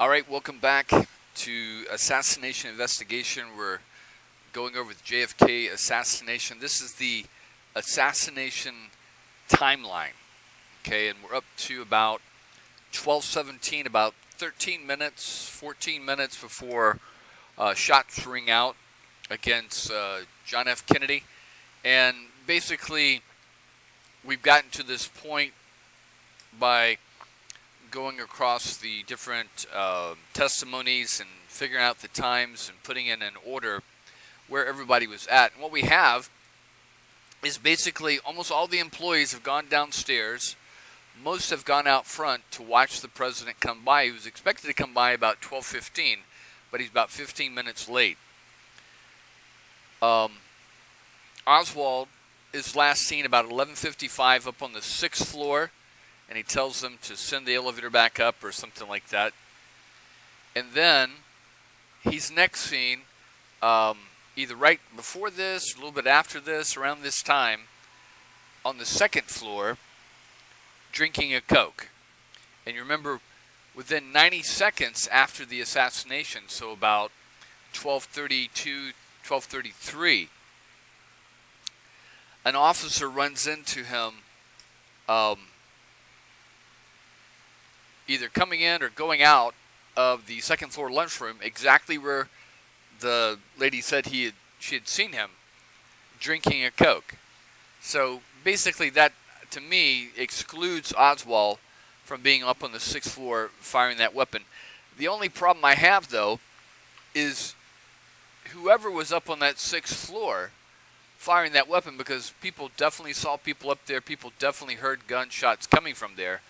All right, welcome back to Assassination Investigation. We're going over the JFK assassination. This is the assassination timeline, okay, and we're up to about 12:17, about 13 minutes, 14 minutes before shots ring out against John F. Kennedy. And basically, we've gotten to this point by going across the different testimonies and figuring out the times and putting in an order where everybody was at. And what we have is basically almost all the employees have gone downstairs. Most have gone out front to watch the president come by. He was expected to come by about 12:15, but he's about 15 minutes late. Oswald is last seen about 11:55 up on the 6th floor, and he tells them to send the elevator back up or something like that. And then he's next seen either right before this, a little bit after this, around this time, on the 2nd floor, drinking a Coke. And you remember, within 90 seconds after the assassination, so about 12:32, 12:33, an officer runs into him, either coming in or going out of the 2nd floor lunchroom, exactly where the lady said she had seen him drinking a Coke. So basically that, to me, excludes Oswald from being up on the 6th floor firing that weapon. The only problem I have, though, is whoever was up on that 6th floor firing that weapon, because people definitely saw people up there, people definitely heard gunshots coming from there.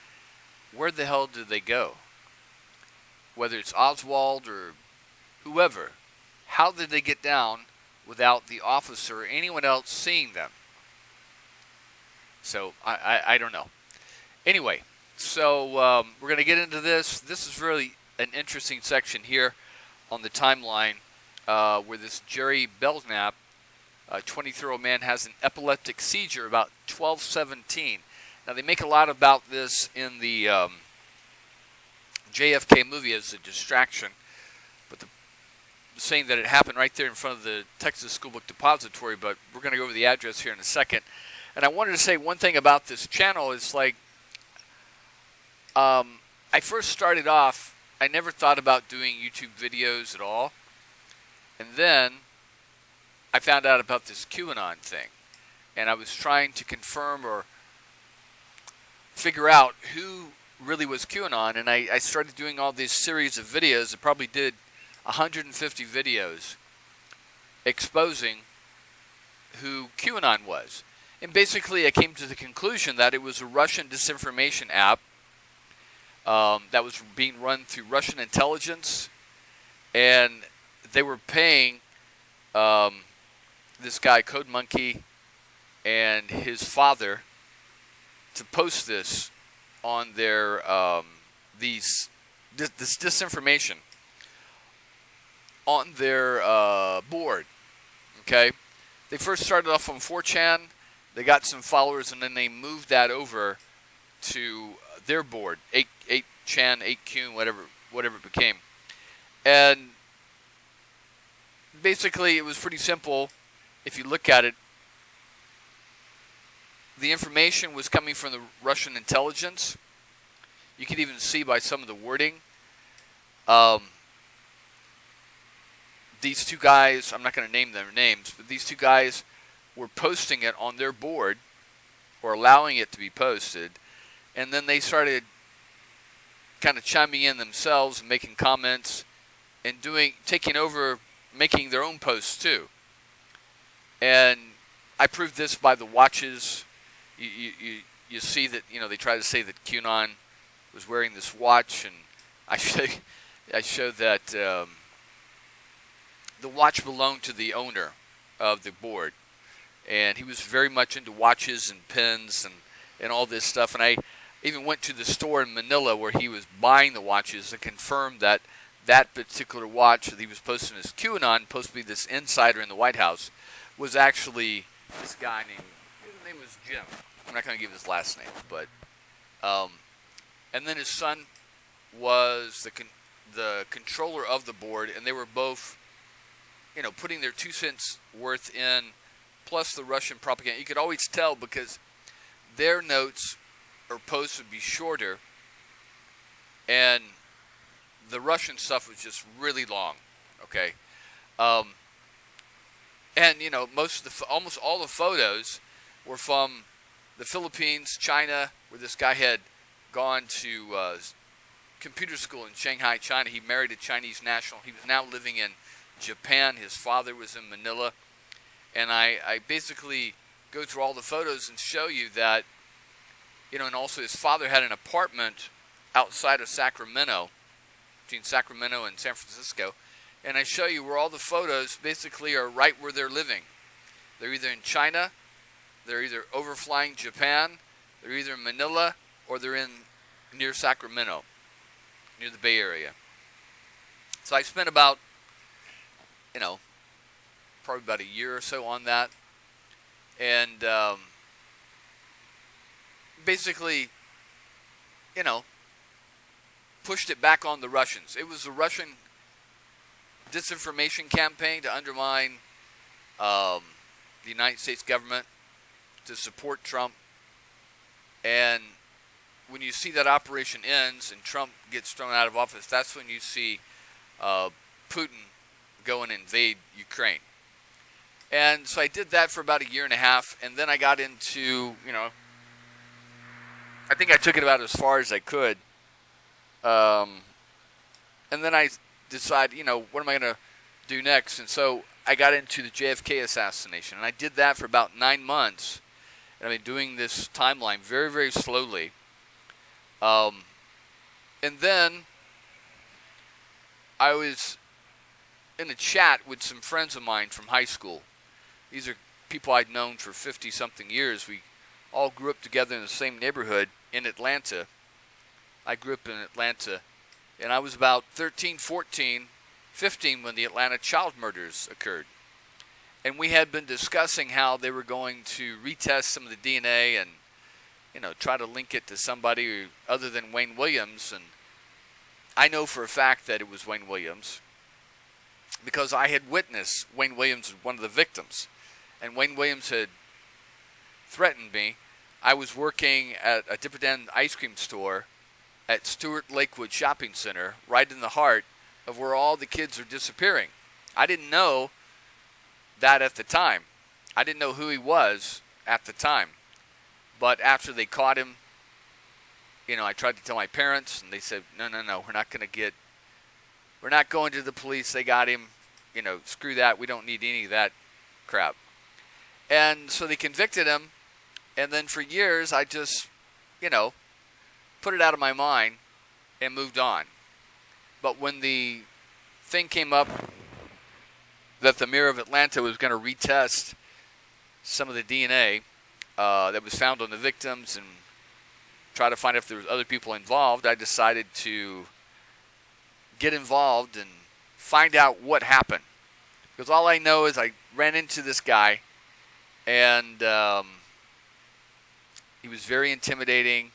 Where the hell did they go? Whether it's Oswald or whoever, how did they get down without the officer or anyone else seeing them? So, I don't know. Anyway, so we're going to get into this. This is really an interesting section here on the timeline where this Jerry Belknap, a 23-year-old man, has an epileptic seizure about 12:17. Now, they make a lot about this in the JFK movie as a distraction, but saying that it happened right there in front of the Texas School Book Depository, but we're going to go over the address here in a second. And I wanted to say one thing about this channel is, like, I first started off, I never thought about doing YouTube videos at all, and then I found out about this QAnon thing, and I was trying to confirm or figure out who really was QAnon, and I started doing all these series of videos. I probably did 150 videos exposing who QAnon was. And basically I came to the conclusion that it was a Russian disinformation app that was being run through Russian intelligence, and they were paying this guy, Code Monkey, and his father to post this on their this disinformation on their board. Okay, they first started off on 4chan. They got some followers, and then they moved that over to their board, 8chan, 8Q, whatever it became. And basically, it was pretty simple. If you look at it, the information was coming from the Russian intelligence. You could even see by some of the wording. These two guys, I'm not going to name their names, but these two guys were posting it on their board, or allowing it to be posted, and then they started kind of chiming in themselves and making comments and taking over, making their own posts too. And I proved this by the watches. You see that, they try to say that QAnon was wearing this watch, and I showed that the watch belonged to the owner of the board, and he was very much into watches and pins and all this stuff. And I even went to the store in Manila where he was buying the watches and confirmed that that particular watch that he was posting as QAnon, supposed to be this insider in the White House, was actually this guy named, his name was Jim. I'm not going to give his last name, but and then his son was the controller of the board, and they were both, putting their 2 cents worth in, plus the Russian propaganda. You could always tell because their notes or posts would be shorter, and the Russian stuff was just really long. Okay, and almost all the photos were from the Philippines, China, where this guy had gone to computer school in Shanghai, China. He married a Chinese national. He was now living in Japan. His father was in Manila. And I basically go through all the photos and show you that, and also his father had an apartment outside of Sacramento, between Sacramento and San Francisco. And I show you where all the photos basically are right where they're living. They're either in China, they're either overflying Japan, they're either in Manila, or they're near Sacramento, near the Bay Area. So I spent about, probably about a year or so on that. And basically, pushed it back on the Russians. It was a Russian disinformation campaign to undermine the United States government, to support Trump. And when you see that operation ends and Trump gets thrown out of office, that's when you see Putin go and invade Ukraine. And so I did that for about a year and a half, and then I got into, I think I took it about as far as I could. And then I decided, what am I going to do next? And so I got into the JFK assassination, and I did that for about 9 months. And I've been doing this timeline very, very slowly. And then I was in a chat with some friends of mine from high school. These are people I'd known for 50-something years. We all grew up together in the same neighborhood in Atlanta. I grew up in Atlanta, and I was about 13, 14, 15 when the Atlanta child murders occurred. And we had been discussing how they were going to retest some of the DNA and, try to link it to somebody other than Wayne Williams. And I know for a fact that it was Wayne Williams because I had witnessed Wayne Williams as one of the victims. And Wayne Williams had threatened me. I was working at a Dipper Den ice cream store at Stewart Lakewood Shopping Center, right in the heart of where all the kids are disappearing. I didn't know that at the time. I didn't know who he was at the time. But after they caught him, I tried to tell my parents, and they said, no, we're not going to the police. They got him. Screw that. We don't need any of that crap. And so they convicted him, and then for years I just, put it out of my mind and moved on. But when the thing came up that the Mayor of Atlanta was going to retest some of the DNA that was found on the victims and try to find out if there was other people involved, I decided to get involved and find out what happened. Because all I know is I ran into this guy, and he was very intimidating.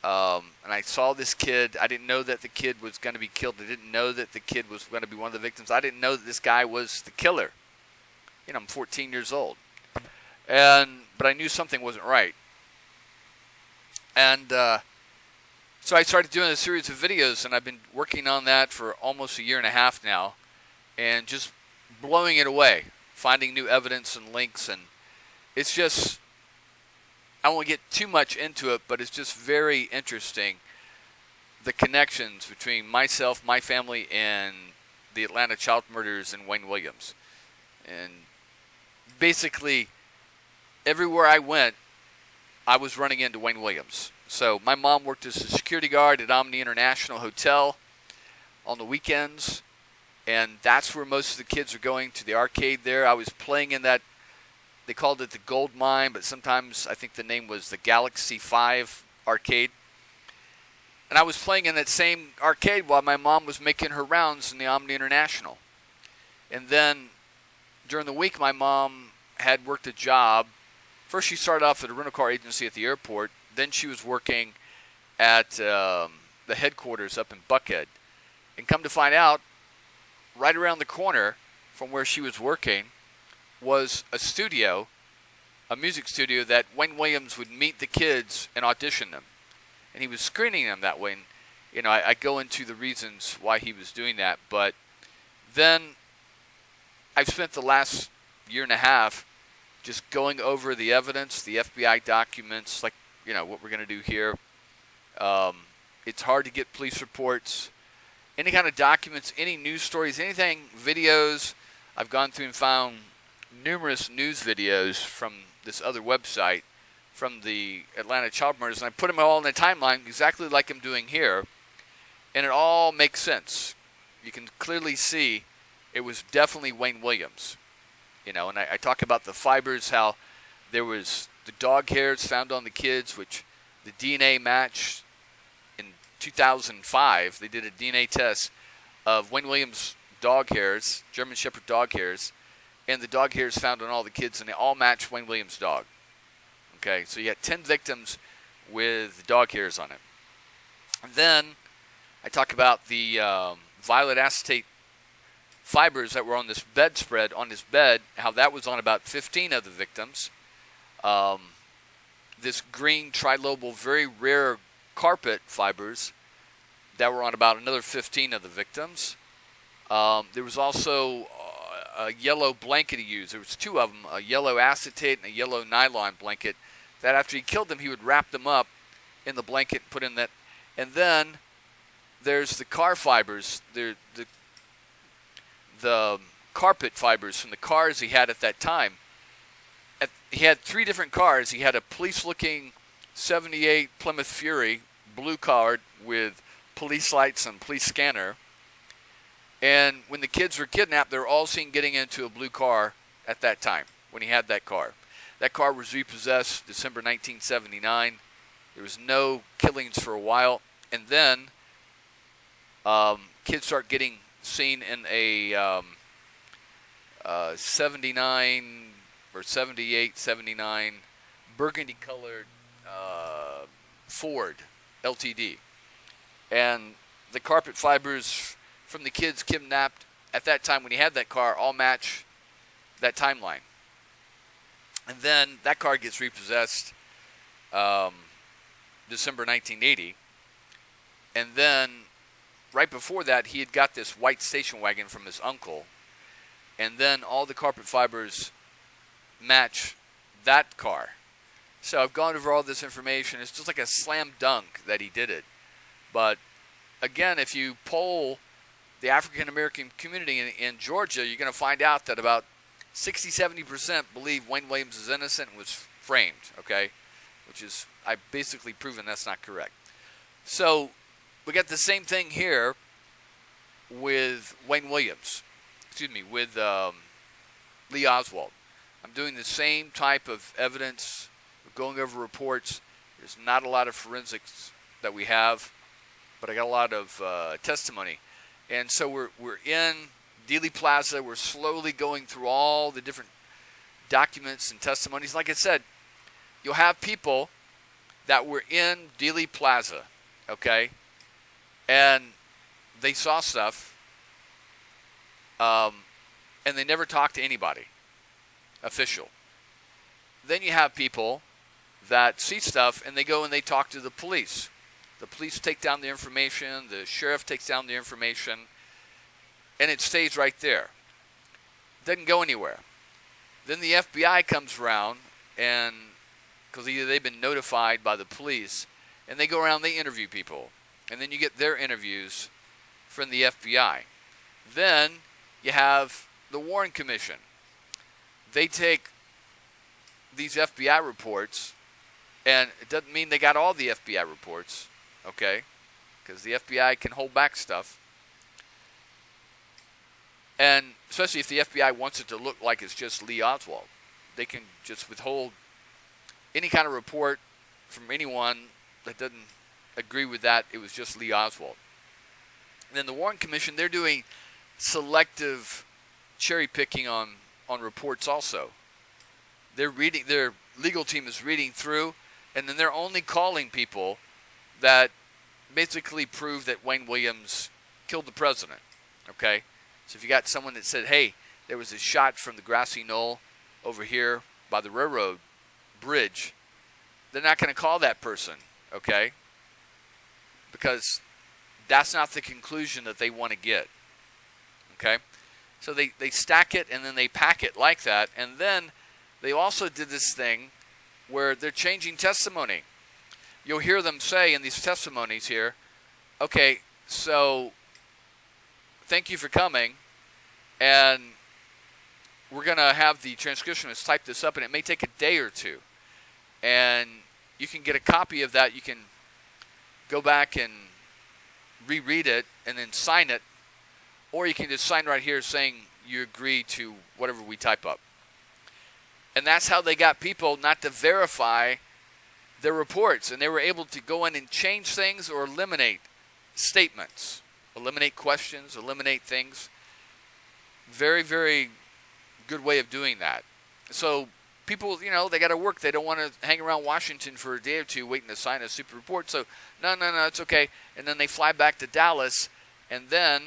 And I saw this kid. I didn't know that the kid was going to be killed. I didn't know that the kid was going to be one of the victims. I didn't know that this guy was the killer. I'm 14 years old. But I knew something wasn't right. And so I started doing a series of videos, and I've been working on that for almost a year and a half now, and just blowing it away, finding new evidence and links. And it's just, I won't get too much into it, but it's just very interesting, the connections between myself, my family, and the Atlanta child murders and Wayne Williams. And basically, everywhere I went, I was running into Wayne Williams. So my mom worked as a security guard at Omni International Hotel on the weekends, and that's where most of the kids are going, to the arcade there. I was playing in that, they called it the Gold Mine, but sometimes I think the name was the Galaxy 5 arcade. And I was playing in that same arcade while my mom was making her rounds in the Omni International. And then during the week, my mom had worked a job. First, she started off at a rental car agency at the airport. Then she was working at the headquarters up in Buckhead. And come to find out, right around the corner from where she was working was a studio, a music studio that Wayne Williams would meet the kids and audition them. And he was screening them that way. And, you know, I go into the reasons why he was doing that. But then I've spent the last year and a half just going over the evidence, the FBI documents, like, you know, what we're going to do here. It's hard to get police reports, any kind of documents, any news stories, anything, videos. I've gone through and found numerous news videos from this other website from the Atlanta child murders, and I put them all in a timeline exactly like I'm doing here, and it all makes sense. You can clearly see it was definitely Wayne Williams. You know, and I talk about the fibers, how there was the dog hairs found on the kids, which the DNA matched in 2005. They did a DNA test of Wayne Williams' dog hairs, German Shepherd dog hairs, and the dog hairs found on all the kids, and they all matched Wayne Williams' dog. Okay, so you had 10 victims with dog hairs on it. And then I talk about the violet acetate fibers that were on this bedspread, on this bed, how that was on about 15 of the victims. This green trilobal, very rare carpet fibers that were on about another 15 of the victims. There was also a yellow blanket he used. There was two of them, a yellow acetate and a yellow nylon blanket, that after he killed them, he would wrap them up in the blanket and put in that. And then there's the car fibers, the carpet fibers from the cars he had at that time. He had three different cars. He had a police-looking 78 Plymouth Fury, blue card with police lights and police scanner. And when the kids were kidnapped, they were all seen getting into a blue car at that time, when he had that car. That car was repossessed December 1979. There was no killings for a while. And then kids start getting seen in a 79 or 78, 79 burgundy-colored Ford LTD. And the carpet fibers from the kids kidnapped at that time when he had that car all match that timeline. And then that car gets repossessed December 1980. And then right before that, he had got this white station wagon from his uncle. And then all the carpet fibers match that car. So I've gone over all this information. It's just like a slam dunk that he did it. But again, if you poll the African American community in Georgia, you're going to find out that about 60-70% believe Wayne Williams is innocent and was framed, okay? Which is, I've basically proven that's not correct. So we got the same thing here with Wayne Williams. Excuse me, with Lee Oswald. I'm doing the same type of evidence. We're going over reports. There's not a lot of forensics that we have, but I got a lot of testimony. And so we're in Dealey Plaza. We're slowly going through all the different documents and testimonies. Like I said, you'll have people that were in Dealey Plaza, okay, and they saw stuff, and they never talked to anybody official. Then you have people that see stuff, and they go and they talk to the police. The police take down the information. The sheriff takes down the information, and it stays right there. It doesn't go anywhere. Then the FBI comes around, and because either they've been notified by the police, and they go around, they interview people, and then you get their interviews from the FBI. Then you have the Warren Commission. They take these FBI reports, and it doesn't mean they got all the FBI reports, okay, because the FBI can hold back stuff. And especially if the FBI wants it to look like it's just Lee Oswald. They can just withhold any kind of report from anyone that doesn't agree with that. It was just Lee Oswald. And then the Warren Commission, they're doing selective cherry picking on reports also. They're reading, their legal team is reading through, and then they're only calling people that basically prove that Wayne Williams killed the president. Okay? So if you got someone that said, hey, there was a shot from the grassy knoll over here by the railroad bridge, they're not going to call that person, okay? Because that's not the conclusion that they want to get, okay? So they stack it and then they pack it like that. And then they also did this thing where they're changing testimony. You'll hear them say in these testimonies here, okay, so thank you for coming, and we're going to have the transcriptionist type this up, and it may take a day or two. And you can get a copy of that. You can go back and reread it and then sign it, or you can just sign right here saying you agree to whatever we type up. And that's how they got people not to verify their reports, and they were able to go in and change things or eliminate statements, eliminate questions, eliminate things. Very, very good way of doing that. So people, they got to work. They don't want to hang around Washington for a day or two waiting to sign a stupid report. So, no, it's okay. And then they fly back to Dallas, and then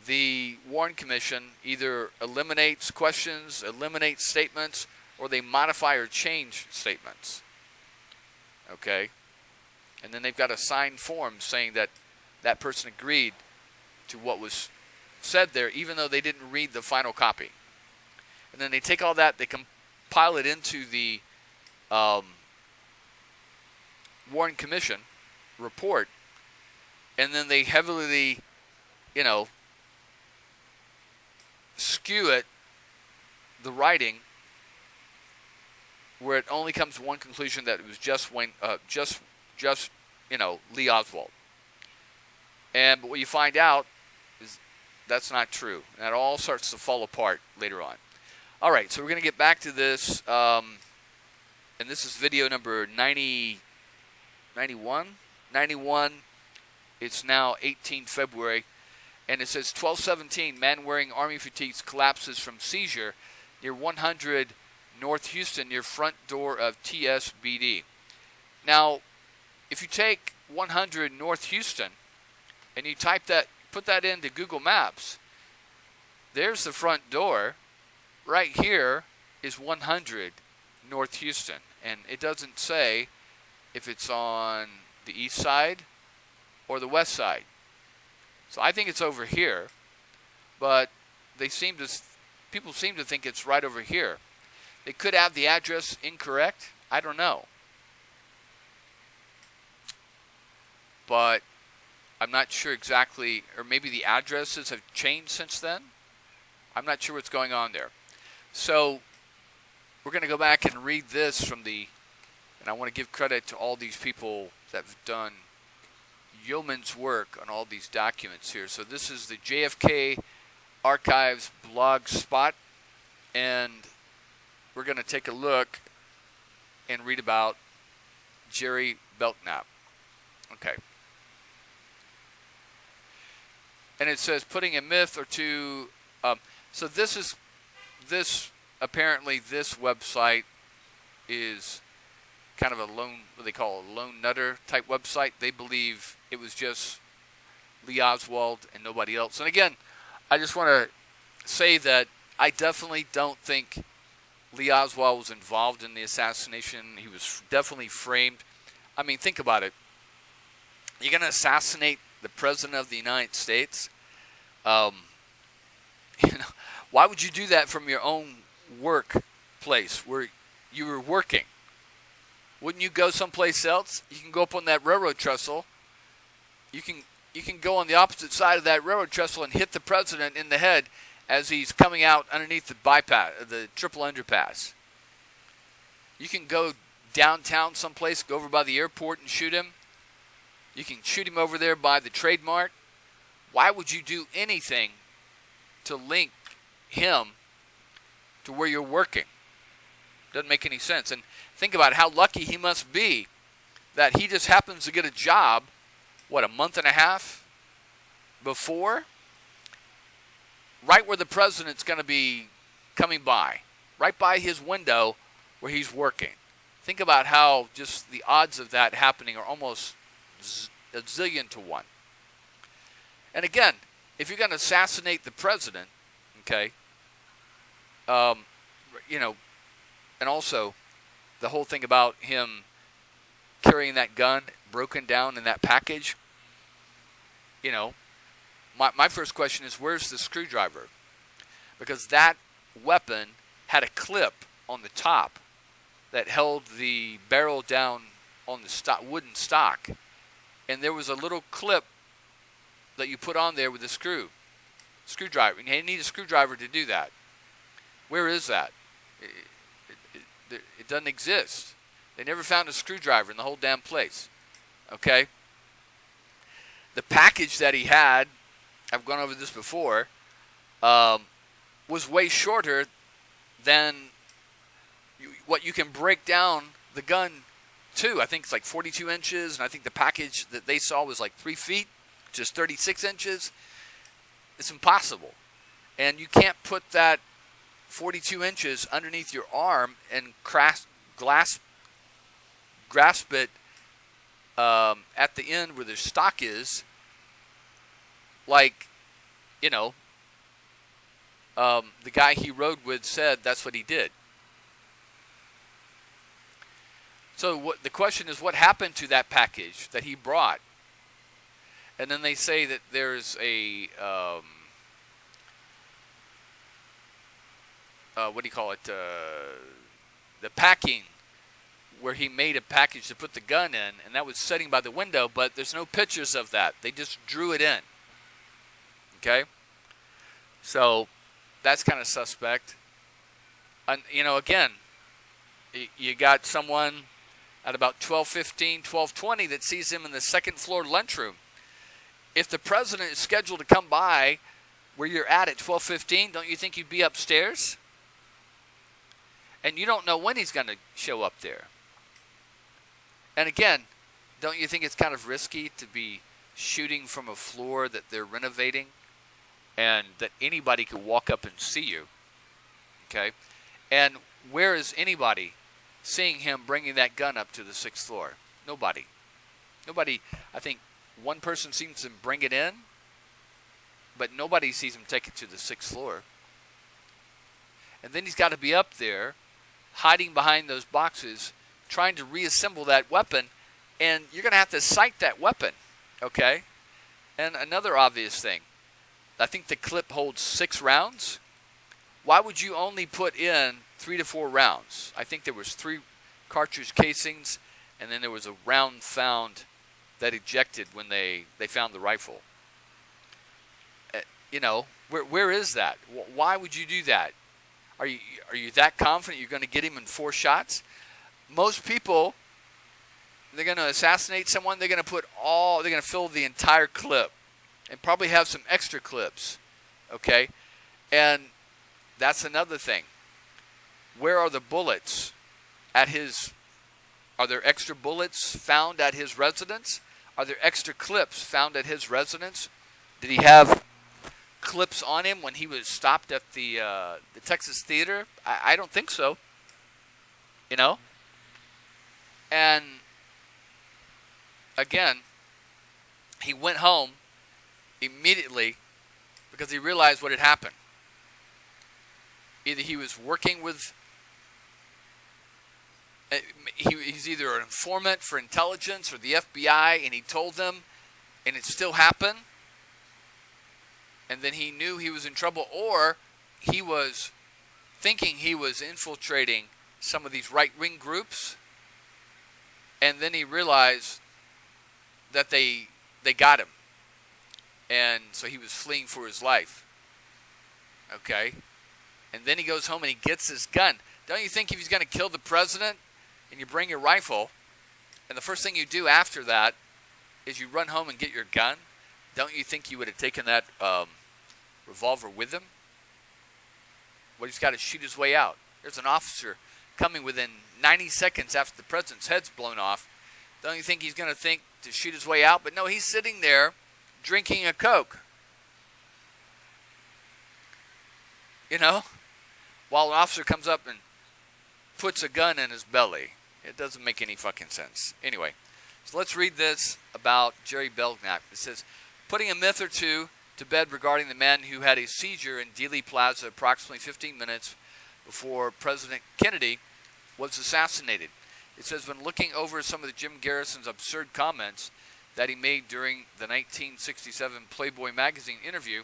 the Warren Commission either eliminates questions, eliminates statements, or they modify or change statements. Okay? And then they've got a signed form saying that that person agreed to what was said there, even though they didn't read the final copy. And then they take all that, they compile it into the Warren Commission report, and then they heavily, skew it, the writing, where it only comes to one conclusion, that it was just Lee Oswald. But what you find out is that's not true. And that all starts to fall apart later on. All right, so we're going to get back to this. And this is video number 91. It's now 18 February. And it says 1217, man wearing Army fatigues collapses from seizure near 100 North Houston near front door of TSBD. Now, if you take 100 North Houston and you type that, put that into Google Maps, there's the front door. Right here is 100 North Houston. And it doesn't say if it's on the east side or the west side. So I think it's over here, but people seem to think it's right over here. They could have the address incorrect. I don't know. But I'm not sure exactly, or maybe the addresses have changed since then. I'm not sure what's going on there. So we're going to go back and read this from and I want to give credit to all these people that have done yeoman's work on all these documents here. So this is the JFK Archives blog spot, and we're going to take a look and read about Jerry Belknap. Okay. And it says, putting a myth or two. So apparently this website is kind of a what they call a lone nutter type website. They believe it was just Lee Oswald and nobody else. And again, I just want to say that I definitely don't think Lee Oswald was involved in the assassination. He was definitely framed. I mean, think about it. You're going to assassinate the President of the United States? Why would you do that from your own workplace where you were working? Wouldn't you go someplace else? You can go up on that railroad trestle. You can go on the opposite side of that railroad trestle and hit the president in the head as he's coming out underneath the bypass, the triple underpass. You can go downtown someplace, go over by the airport and shoot him. You can shoot him over there by the trademark. Why would you do anything to link him to where you're working? Doesn't make any sense. And think about how lucky he must be that he just happens to get a job, a month and a half before? Right where the president's going to be coming by. Right by his window where he's working. Think about how just the odds of that happening are almost a zillion to one. And again, if you're going to assassinate the president, okay, you know, and also the whole thing about him carrying that gun broken down in that package, you know, my first question is, where's the screwdriver? Because that weapon had a clip on the top that held the barrel down on the wooden stock. And there was a little clip that you put on there with a screwdriver. And you need a screwdriver to do that. Where is that? It doesn't exist. They never found a screwdriver in the whole damn place. Okay? The package that he had, I've gone over this before, was way shorter than what you can break down the gun to. I think it's like 42 inches, and I think the package that they saw was like 3 feet, which is 36 inches. It's impossible. And you can't put that 42 inches underneath your arm and grasp it at the end where the stock is, like, you know, the guy he rode with said that's what he did. So the question is, what happened to that package that he brought? And then they say that there's a, what do you call it, the packing, where he made a package to put the gun in, and that was sitting by the window, but there's no pictures of that. They just drew it in. Okay? So that's kind of suspect. And, you know, again, you got someone at about 12:15, 12:20 that sees him in the second floor lunchroom. If the president is scheduled to come by where you're at 12:15, don't you think you'd be upstairs? And you don't know when he's going to show up there. And again, don't you think it's kind of risky to be shooting from a floor that they're renovating and that anybody could walk up and see you? Okay? And where is anybody seeing him bringing that gun up to the 6th floor? Nobody. Nobody. I think one person sees him bring it in, but nobody sees him take it to the 6th floor. And then he's got to be up there, hiding behind those boxes, trying to reassemble that weapon, and you're going to have to sight that weapon, okay? And another obvious thing, I think the clip holds 6 rounds. Why would you only put in 3 to 4 rounds? I think there was 3 cartridge casings, and then there was a round found that ejected when they found the rifle. You know, where is that? Why would you do that? Are you that confident you're going to get him in 4 shots? Most people, they're going to assassinate someone, they're going to fill the entire clip and probably have some extra clips, okay? And that's another thing. Where are the bullets at his, are there extra bullets found at his residence? Are there extra clips found at his residence? Did he have clips on him when he was stopped at the Texas Theater? I don't think so. You know? And again, he went home immediately because he realized what had happened. Either he was working with, he's either an informant for intelligence or the FBI, and he told them, and it still happened, and then he knew he was in trouble, or he was thinking he was infiltrating some of these right-wing groups, and then he realized that they got him, and so he was fleeing for his life. Okay? And then he goes home and he gets his gun. Don't you think if he's going to kill the president and you bring your rifle, and the first thing you do after that is you run home and get your gun, don't you think you would have taken that revolver with him? Well, he's got to shoot his way out. There's an officer coming within 90 seconds after the president's head's blown off. Don't you think he's going to think to shoot his way out? But no, he's sitting there drinking a Coke. You know? While an officer comes up and puts a gun in his belly. It doesn't make any fucking sense. Anyway, so let's read this about Jerry Belknap. It says, putting a myth or two to bed regarding the man who had a seizure in Dealey Plaza approximately 15 minutes before President Kennedy was assassinated. It says, when looking over some of the Jim Garrison's absurd comments that he made during the 1967 Playboy magazine interview,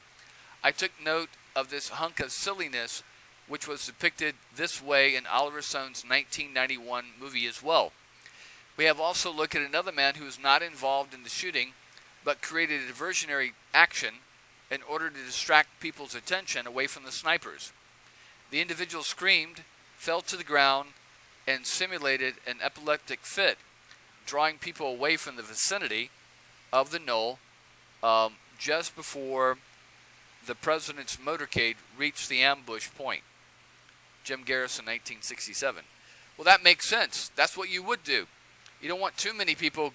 I took note of this hunk of silliness, which was depicted this way in Oliver Stone's 1991 movie as well. We have also looked at another man who was not involved in the shooting, but created a diversionary action in order to distract people's attention away from the snipers. The individual screamed, fell to the ground, and simulated an epileptic fit, drawing people away from the vicinity of the knoll just before the president's motorcade reached the ambush point. Jim Garrison, 1967. Well, that makes sense. That's what you would do. You don't want too many people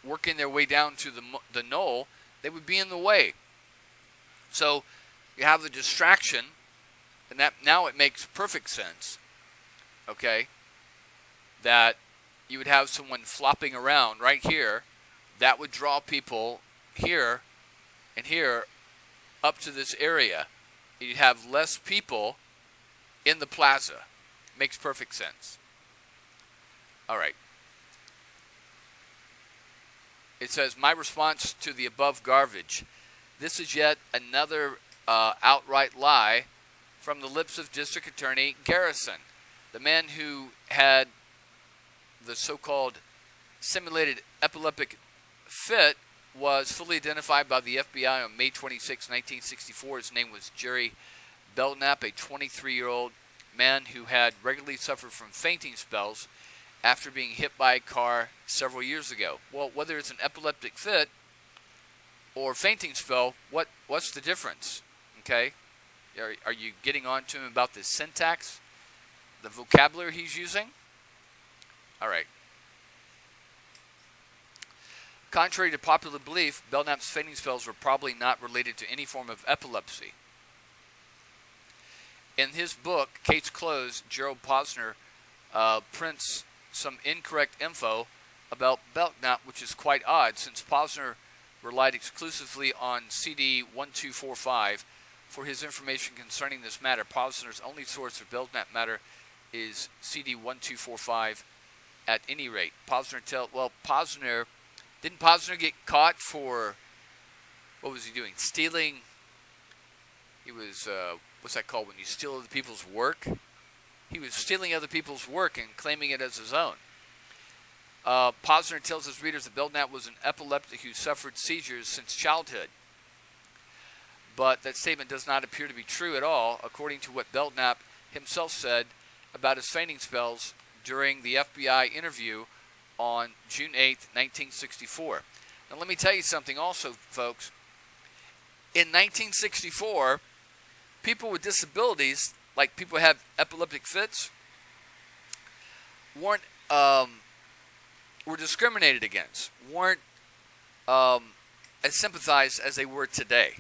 working their way down to the knoll. They would be in the way. So you have the distraction, and that now it makes perfect sense, okay, that you would have someone flopping around right here. That would draw people here and here up to this area. You'd have less people in the plaza. Makes perfect sense. All right. It says, my response to the above garbage. This is yet another outright lie from the lips of District Attorney Garrison. The man who had the so-called simulated epileptic fit was fully identified by the FBI on May 26, 1964. His name was Jerry Belknap, a 23-year-old man who had regularly suffered from fainting spells after being hit by a car several years ago. Well, whether it's an epileptic fit or fainting spell, what's the difference? Okay? Are you getting on to him about the syntax, the vocabulary he's using? All right. Contrary to popular belief, Belknap's fainting spells were probably not related to any form of epilepsy. In his book, Case Closed, Gerald Posner prints some incorrect info about Belknap, which is quite odd, since Posner relied exclusively on CD 1245 for his information concerning this matter. Posner's only source of Belknap matter is CD 1245 at any rate. Didn't Posner get caught for, what was he doing? Stealing, he was, what's that called when you steal other people's work? He was stealing other people's work and claiming it as his own. Posner tells his readers that Belknap was an epileptic who suffered seizures since childhood. But that statement does not appear to be true at all, according to what Belknap himself said about his fainting spells during the FBI interview on June 8, 1964. Now let me tell you something also, folks. In 1964, people with disabilities, like people who have epileptic fits, were discriminated against, weren't as sympathized as they were today.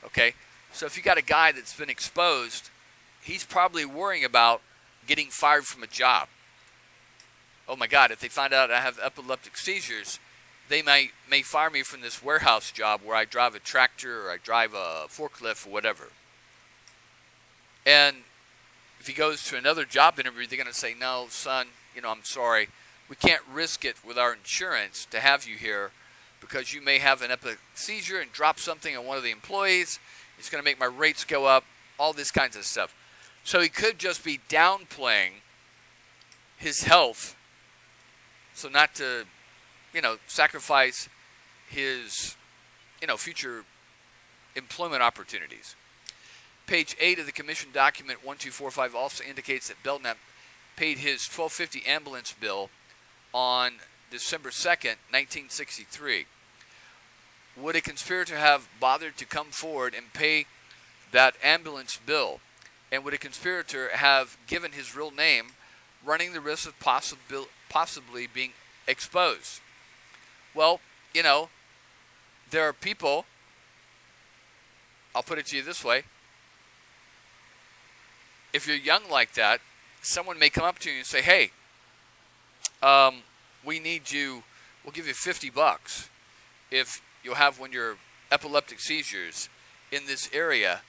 Okay? So if you got a guy that's been exposed, he's probably worrying about getting fired from a job. Oh my God, if they find out I have epileptic seizures, they may fire me from this warehouse job where I drive a tractor or I drive a forklift or whatever. And if he goes to another job interview, they're going to say, no, son, I'm sorry. We can't risk it with our insurance to have you here because you may have an epileptic seizure and drop something on one of the employees. It's going to make my rates go up, all this kinds of stuff. So he could just be downplaying his health so not to, sacrifice his, future employment opportunities. Page 8 of the commission document 1245 also indicates that Belknap paid his $12.50 ambulance bill on December 2nd, 1963. Would a conspirator have bothered to come forward and pay that ambulance bill? And would a conspirator have given his real name, running the risk of possibly being exposed? Well, there are people, I'll put it to you this way. If you're young like that, someone may come up to you and say, hey, we need you, we'll give you $50 if you'll have one of your epileptic seizures in this area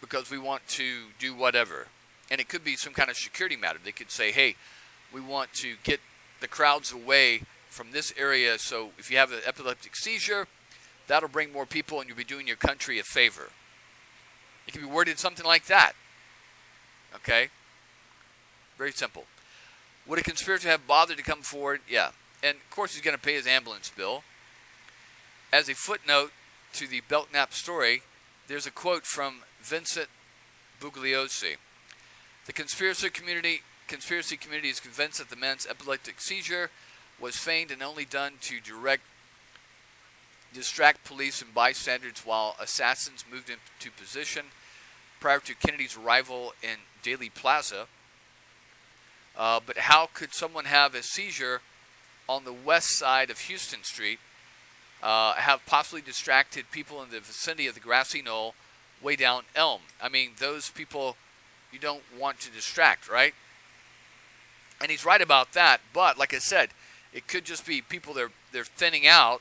because we want to do whatever. And it could be some kind of security matter. They could say, hey, we want to get the crowds away from this area, so if you have an epileptic seizure, that'll bring more people and you'll be doing your country a favor. It can be worded something like that. Okay? Very simple. Would a conspirator have bothered to come forward? Yeah. And, of course, he's going to pay his ambulance bill. As a footnote to the Belknap story, there's a quote from Vincent Bugliosi. The conspiracy community is convinced that the man's epileptic seizure was feigned and only done to distract police and bystanders while assassins moved into position prior to Kennedy's arrival in Dealey Plaza. But how could someone have a seizure on the west side of Houston Street, have possibly distracted people in the vicinity of the grassy knoll way down Elm? I mean, those people you don't want to distract, right? And he's right about that, but like I said, it could just be people they're thinning out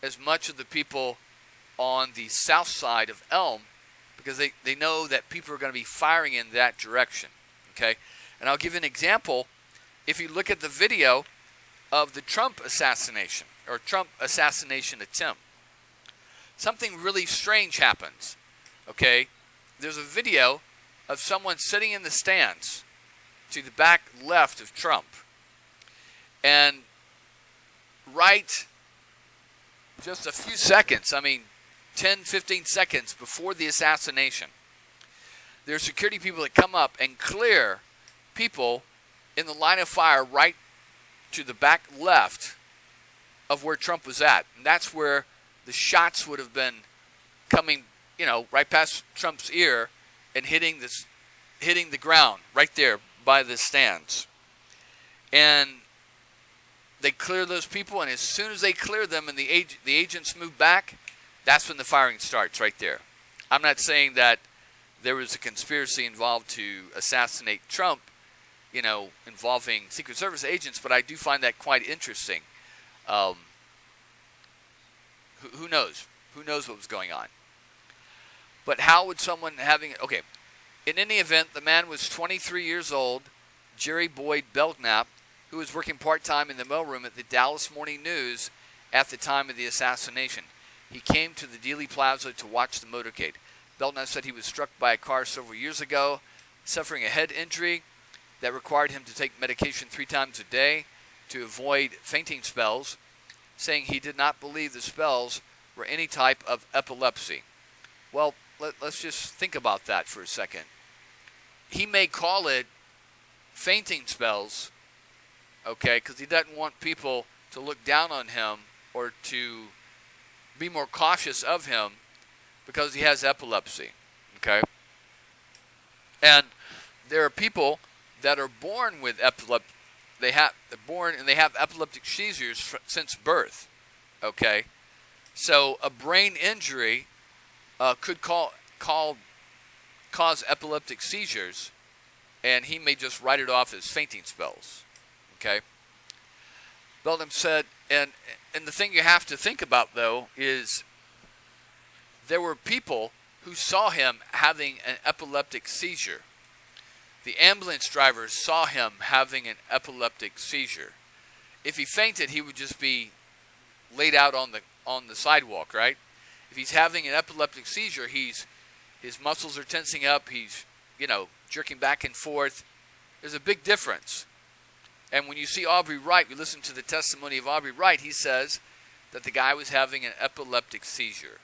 as much of the people on the south side of Elm because they know that people are going to be firing in that direction, okay? And I'll give you an example. If you look at the video of the Trump assassination or Trump assassination attempt, something really strange happens, okay? There's a video of someone sitting in the stands to the back left of Trump. And right just a few seconds, 10, 15 seconds before the assassination, there are security people that come up and clear people in the line of fire right to the back left of where Trump was at. And that's where the shots would have been coming, right past Trump's ear and hitting the ground right there by the stands. And they clear those people, and as soon as they clear them and the agents move back, that's when the firing starts right there. I'm not saying that there was a conspiracy involved to assassinate Trump, involving Secret Service agents, but I do find that quite interesting. Who knows? Who knows what was going on? But how would someone okay, in any event, the man was 23 years old, Jerry Boyd Belknap, who was working part-time in the mailroom at the Dallas Morning News at the time of the assassination. He came to the Dealey Plaza to watch the motorcade. Belknap said he was struck by a car several years ago, suffering a head injury that required him to take medication 3 times a day to avoid fainting spells, saying he did not believe the spells were any type of epilepsy. Well, let's just think about that for a second. He may call it fainting spells, okay, because he doesn't want people to look down on him or to be more cautious of him because he has epilepsy, okay? And there are people that are born with epilepsy. They're born and they have epileptic seizures since birth, okay? So a brain injury could cause epileptic seizures, and he may just write it off as fainting spells, okay? Belknap said, and the thing you have to think about, though, is there were people who saw him having an epileptic seizure. The ambulance drivers saw him having an epileptic seizure. If he fainted, he would just be laid out on the sidewalk, right? If he's having an epileptic seizure, his muscles are tensing up, he's, jerking back and forth. There's a big difference. And when you see Aubrey Wright, we listen to the testimony of Aubrey Wright, he says that the guy was having an epileptic seizure.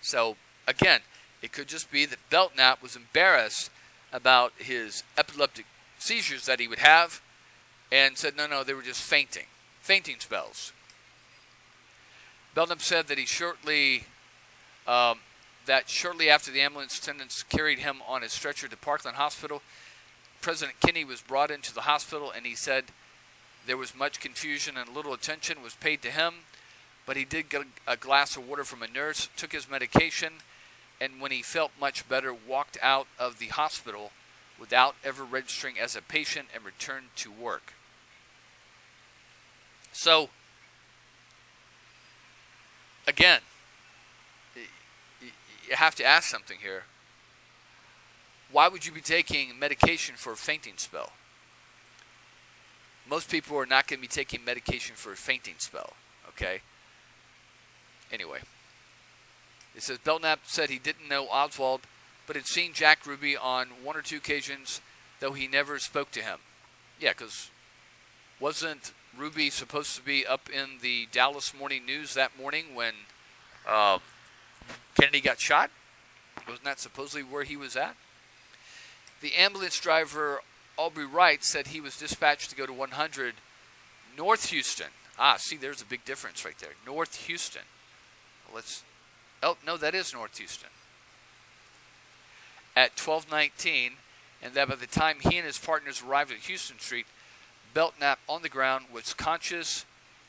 So, again, it could just be that Belknap was embarrassed about his epileptic seizures that he would have and said, no, they were just fainting spells. Belknap said that shortly after the ambulance attendants carried him on a stretcher to Parkland Hospital, President Kennedy was brought into the hospital, and he said there was much confusion and little attention was paid to him, but he did get a glass of water from a nurse, took his medication, and when he felt much better, walked out of the hospital without ever registering as a patient and returned to work. So, again, you have to ask something here. Why would you be taking medication for a fainting spell? Most people are not going to be taking medication for a fainting spell, okay? Anyway, it says Belknap said he didn't know Oswald, but had seen Jack Ruby on one or two occasions, though he never spoke to him. Yeah, because wasn't Ruby supposed to be up in the Dallas Morning News that morning when Kennedy got shot? Wasn't that supposedly where he was at? The ambulance driver, Aubrey Wright, said he was dispatched to go to 100 North Houston. Ah, see, there's a big difference right there. North Houston. Oh, no, that is North Houston. At 12:19, and that by the time he and his partners arrived at Houston Street, Belknap on the ground was conscious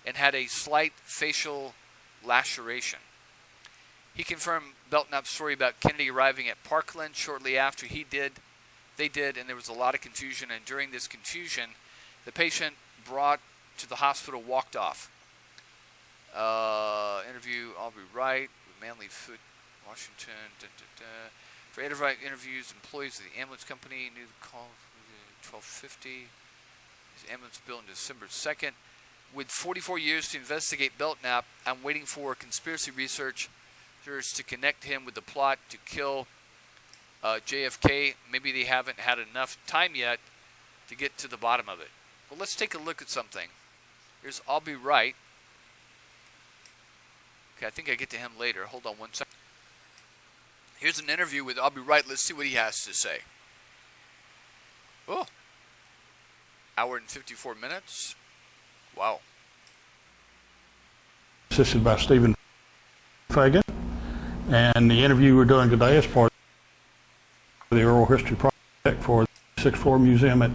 and had a slight facial laceration. He confirmed Belknap's story about Kennedy arriving at Parkland shortly after they did, and there was a lot of confusion, and during this confusion, the patient brought to the hospital walked off. Interview Aubrey Wright with Manly Foot, Washington. For interviews, employees of the ambulance company knew the call 12:50. His ambulance built on December 2nd. With 44 years to investigate Belknap, I'm waiting for conspiracy researchers to connect him with the plot to kill JFK. Maybe they haven't had enough time yet to get to the bottom of it. Well, let's take a look at something. Here's Aubrey Wright. Okay, I think I get to him later. Hold on one second. Here's an interview with Aubrey Wright. Let's see what he has to say. Oh, hour and 54 minutes. Wow. Assisted by Stephen Fagan. And the interview we're doing today is part of the Oral History Project for the 6th Floor Museum at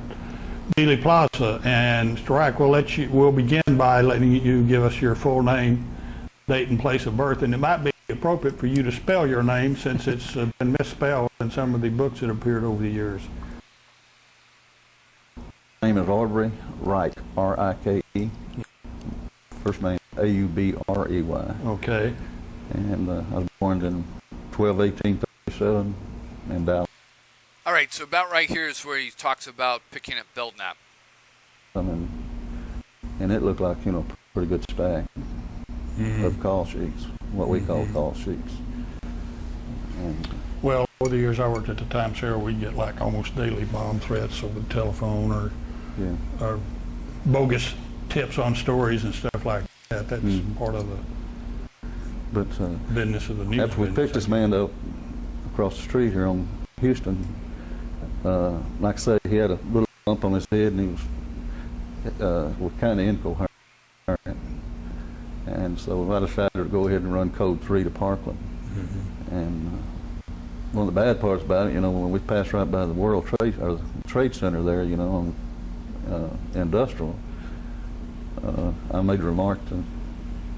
Dealey Plaza. And Mr. Wright, we'll begin by letting you give us your full name, date, and place of birth. And it might be appropriate for you to spell your name since it's been misspelled in some of the books that appeared over the years. My name is Aubrey Wright, R-I-K-E. First name A-U-B-R-E-Y. Okay. And I was born in 12/18/37 in Dallas. All right, so about right here is where he talks about picking up Belknap. And it looked like, a pretty good stack of call sheets, what we call call sheets. And Well, over the years I worked at the Times Herald, we'd get like almost daily bomb threats over the telephone or bogus tips on stories and stuff like that. That's part of the business of the news. After we picked this man up across the street here on Houston, like I say, he had a little bump on his head and he was kind of incoherent. And so I decided to go ahead and run code 3 to Parkland. And one of the bad parts about it, when we passed right by the World Trade, or the Trade Center there, on Industrial, I made a remark to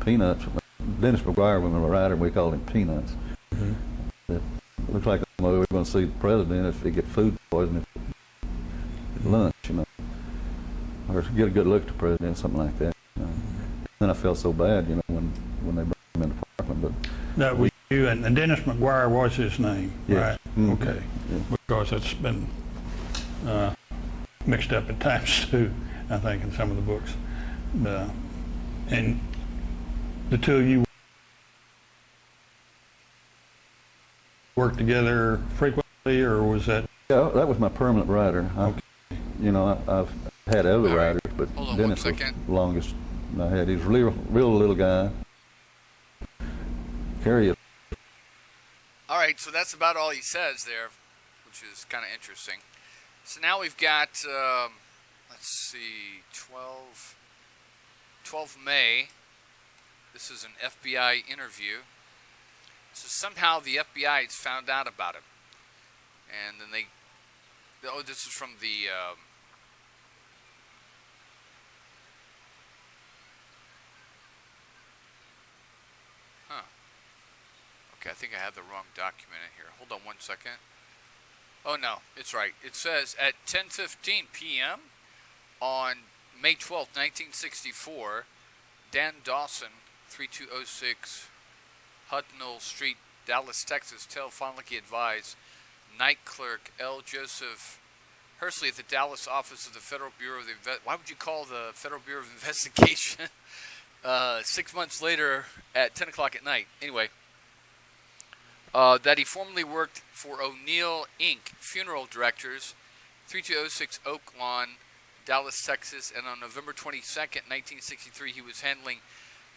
Peanuts. Dennis McGuire was a writer, and we called him Peanuts. That it looks like we were going to see the president if he get food poisoning at lunch, or get a good look at the president, something like that. Then I felt so bad, when they brought him into Parkland. But that was you, and Dennis McGuire was his name, yes. right? Okay. Yeah. Because it's been mixed up at times too, I think, in some of the books. And the two of you worked together frequently, or was that? Yeah, that was my permanent writer. Okay. I've had other writers, but Dennis was the longest I had. He was a real little guy. Carry it. All right, so that's about all he says there, which is kind of interesting. So now we've got, let's see, 12 May. This is an FBI interview. So somehow the FBI has found out about him. And then this is from the, okay, I think I have the wrong document in here. Hold on one second. Oh, no, it's right. It says at 10:15 p.m. on May 12th, 1964, Dan Dawson, 3206 Hudnall Street, Dallas, Texas, telephonically advised night clerk L. Joseph Hersley at the Dallas office of the Federal Bureau of why would you call the Federal Bureau of Investigation 6 months later at 10 o'clock at night? Anyway, that he formerly worked for O'Neill Inc. Funeral Directors, 3206 Oak Lawn, Dallas, Texas, and on November 22nd, 1963, he was handling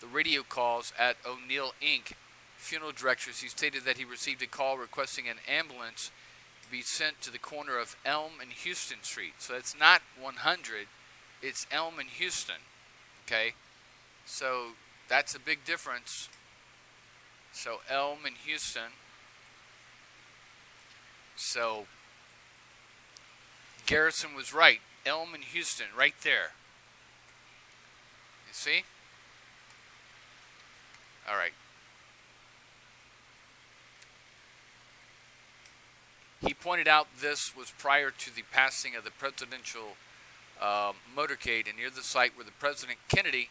the radio calls at O'Neill Inc. Funeral Directors. He stated that he received a call requesting an ambulance to be sent to the corner of Elm and Houston Street. So it's not 100, it's Elm and Houston. Okay? So that's a big difference. So Elm and Houston. So Garrison was right. Elm and Houston, right there. You see? All right. He pointed out this was prior to the passing of the presidential motorcade, and near the site where the President Kennedy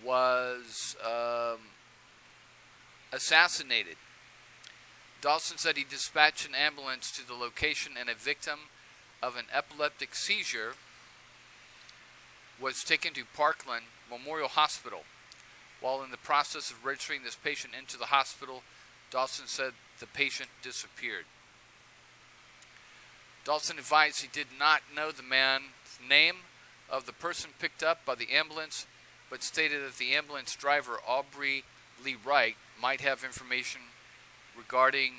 was assassinated. Dawson said he dispatched an ambulance to the location, and a victim of an epileptic seizure was taken to Parkland Memorial Hospital. While in the process of registering this patient into the hospital, Dawson said the patient disappeared. Dawson advised he did not know the man's name of the person picked up by the ambulance, but stated that the ambulance driver, Aubrey Lee Wright, might have information regarding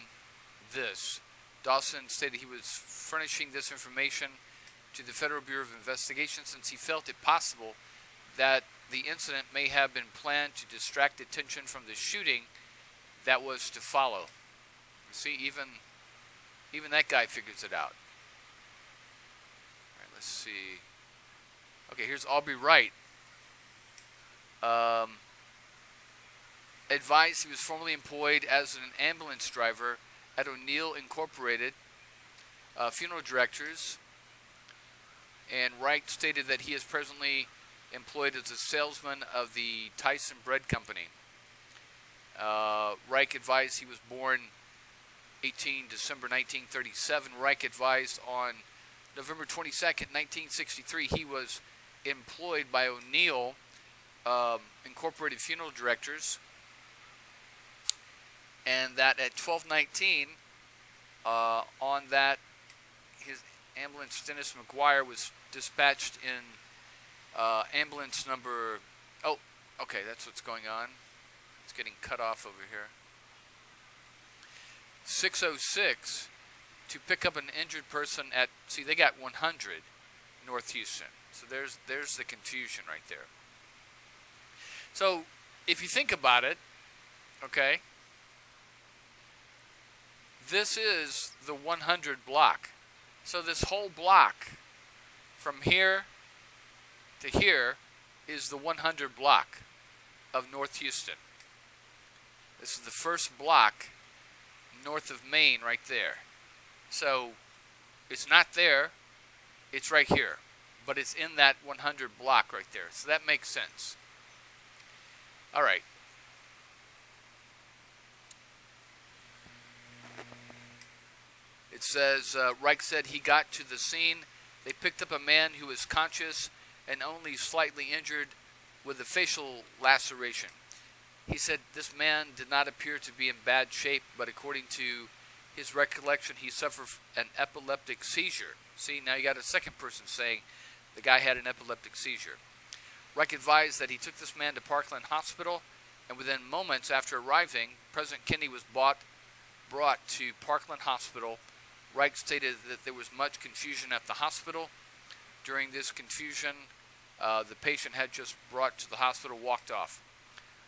this. Dawson stated he was furnishing this information to the Federal Bureau of Investigation since he felt it possible that the incident may have been planned to distract attention from the shooting that was to follow. See, even that guy figures it out. All right, let's see. Okay, here's Aubrey Wright. Advised he was formerly employed as an ambulance driver at O'Neill Incorporated Funeral Directors, and Wright stated that he is presently employed as a salesman of the Tyson Bread Company. Reich advised he was born 18 December 1937. Reich advised on November 22nd, 1963, he was employed by O'Neill Incorporated Funeral Directors, and that at 12:19 on that, his ambulance, Dennis McGuire, was dispatched in ambulance number, oh, okay, that's what's going on. It's getting cut off over here. 606 to pick up an injured person at, see, they got 100 North Houston. So there's the confusion right there. So if you think about it, okay, this is the 100 block. So this whole block from here to here is the 100 block of North Houston. This is the first block north of Maine right there. So it's not there, it's right here. But it's in that 100 block right there. So that makes sense. All right. It says, Reich said he got to the scene. They picked up a man who was conscious and only slightly injured with a facial laceration. He said this man did not appear to be in bad shape, but according to his recollection, he suffered an epileptic seizure. See, now you got a second person saying the guy had an epileptic seizure. Reich advised that he took this man to Parkland Hospital, and within moments after arriving, President Kennedy was brought to Parkland Hospital. Reich stated that there was much confusion at the hospital. During this confusion, the patient had just brought to the hospital walked off.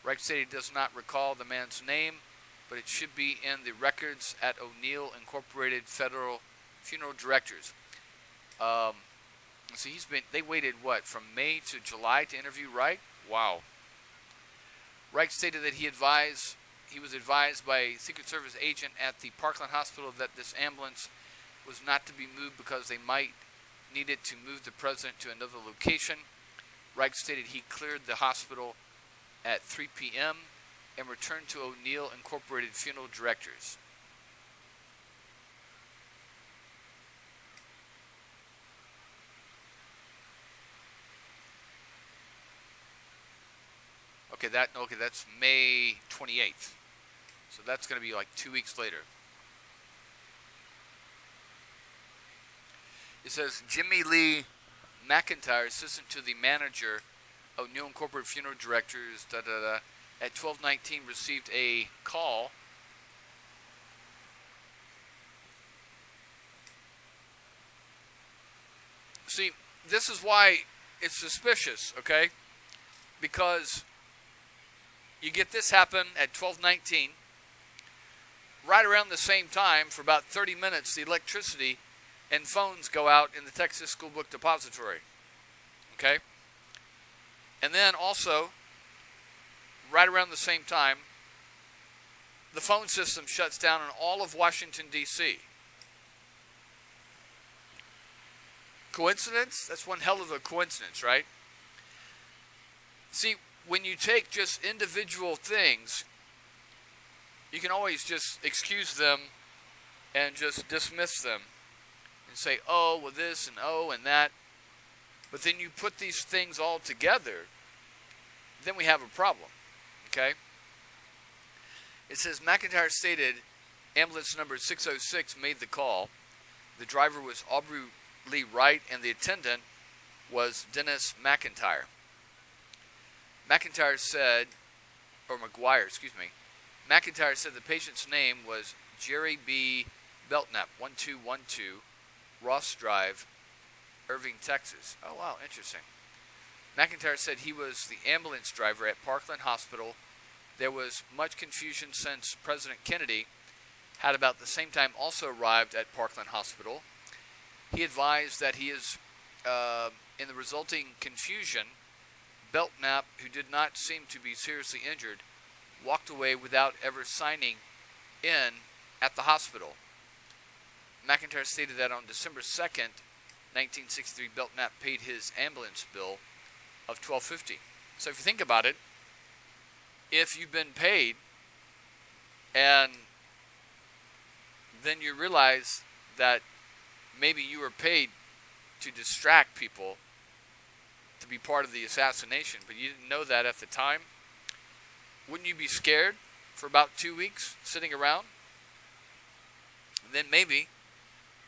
Reich stated he does not recall the man's name, but it should be in the records at O'Neill Incorporated Federal Funeral Directors. So they waited, what, from May to July to interview Reich? Wow. Reich stated that he was advised by a Secret Service agent at the Parkland Hospital that this ambulance was not to be moved because they might need it to move the president to another location. Reich stated he cleared the hospital at 3 p.m. and returned to O'Neill Incorporated Funeral Directors. Okay, that's May 28th. So that's going to be like 2 weeks later. It says Jimmy Lee McIntyre, assistant to the manager of O'Neill Incorporated Funeral Directors, at 12:19 received a call. See, this is why it's suspicious, okay? Because you get this happen at 12:19. Right around the same time, for about 30 minutes, the electricity and phones go out in the Texas School Book Depository. Okay? And then also, right around the same time, the phone system shuts down in all of Washington, D.C. Coincidence? That's one hell of a coincidence, right? See, when you take just individual things, you can always just excuse them and just dismiss them and say, oh, well, this and oh, and that. But then you put these things all together, then we have a problem, okay? It says, McIntyre stated ambulance number 606 made the call. The driver was Aubrey Lee Wright, and the attendant was Dennis McIntyre. McIntyre said the patient's name was Jerry B. Belknap, 1212 Ross Drive, Irving, Texas. Oh, wow, interesting. McIntyre said he was the ambulance driver at Parkland Hospital. There was much confusion since President Kennedy had about the same time also arrived at Parkland Hospital. He advised that he is, in the resulting confusion, Belknap, who did not seem to be seriously injured, walked away without ever signing in at the hospital. McIntyre stated that on December 2nd, 1963, Belknap paid his ambulance bill of $12.50. So if you think about it, if you've been paid and then you realize that maybe you were paid to distract people to be part of the assassination, but you didn't know that at the time, wouldn't you be scared for about 2 weeks sitting around? And then maybe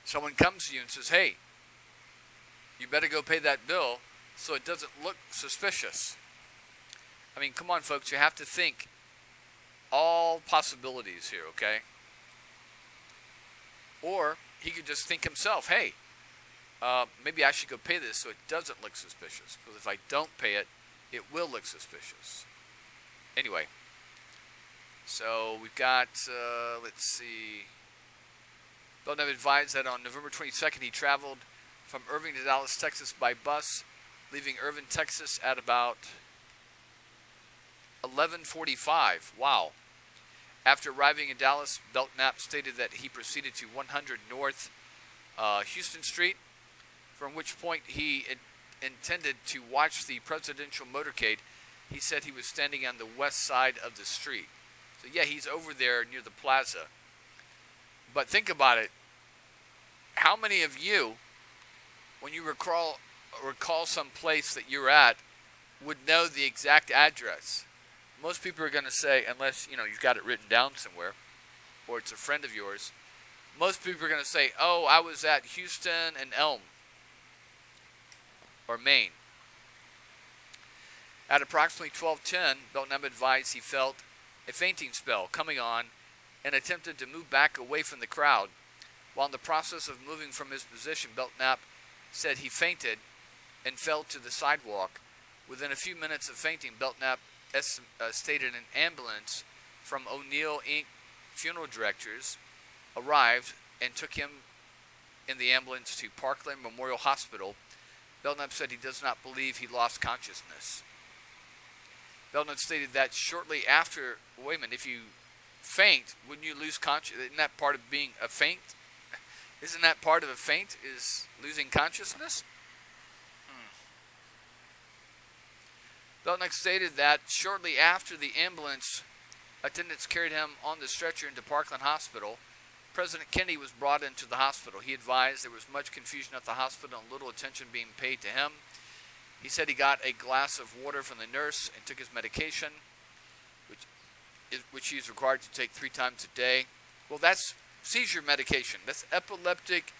someone comes to you and says, hey, you better go pay that bill so it doesn't look suspicious. I mean, come on, folks, you have to think all possibilities here, okay? Or he could just think himself, hey, maybe I should go pay this so it doesn't look suspicious. Because if I don't pay it, it will look suspicious. Anyway, so we've got, let's see. Belknap advised that on November 22nd he traveled from Irving to Dallas, Texas by bus, leaving Irving, Texas at about 11:45. Wow. After arriving in Dallas, Belknap stated that he proceeded to 100 North Houston Street, from which point he intended to watch the presidential motorcade. He said he was standing on the west side of the street. So yeah, he's over there near the plaza. But think about it. How many of you, when you recall some place that you're at, would know the exact address? Most people are going to say, unless you've got it written down somewhere, or it's a friend of yours, most people are going to say, oh, I was at Houston and Elm, or Maine. At approximately 12:10, Belknap advised he felt a fainting spell coming on and attempted to move back away from the crowd. While in the process of moving from his position, Belknap said he fainted and fell to the sidewalk. Within a few minutes of fainting, Belknap stated an ambulance from O'Neill Inc. Funeral Directors arrived and took him in the ambulance to Parkland Memorial Hospital. Belknap said he does not believe he lost consciousness. Belknap stated that shortly after, wait a minute, if you faint, wouldn't you lose consciousness? Isn't that part of being a faint? Isn't that part of a faint, is losing consciousness? Belknap stated that shortly after the ambulance Attendants carried him on the stretcher into Parkland Hospital. President Kennedy was brought into the hospital. He advised there was much confusion at the hospital and little attention being paid to him. He said he got a glass of water from the nurse and took his medication, which he's required to take 3 times a day. Well, that's seizure medication. That's epileptic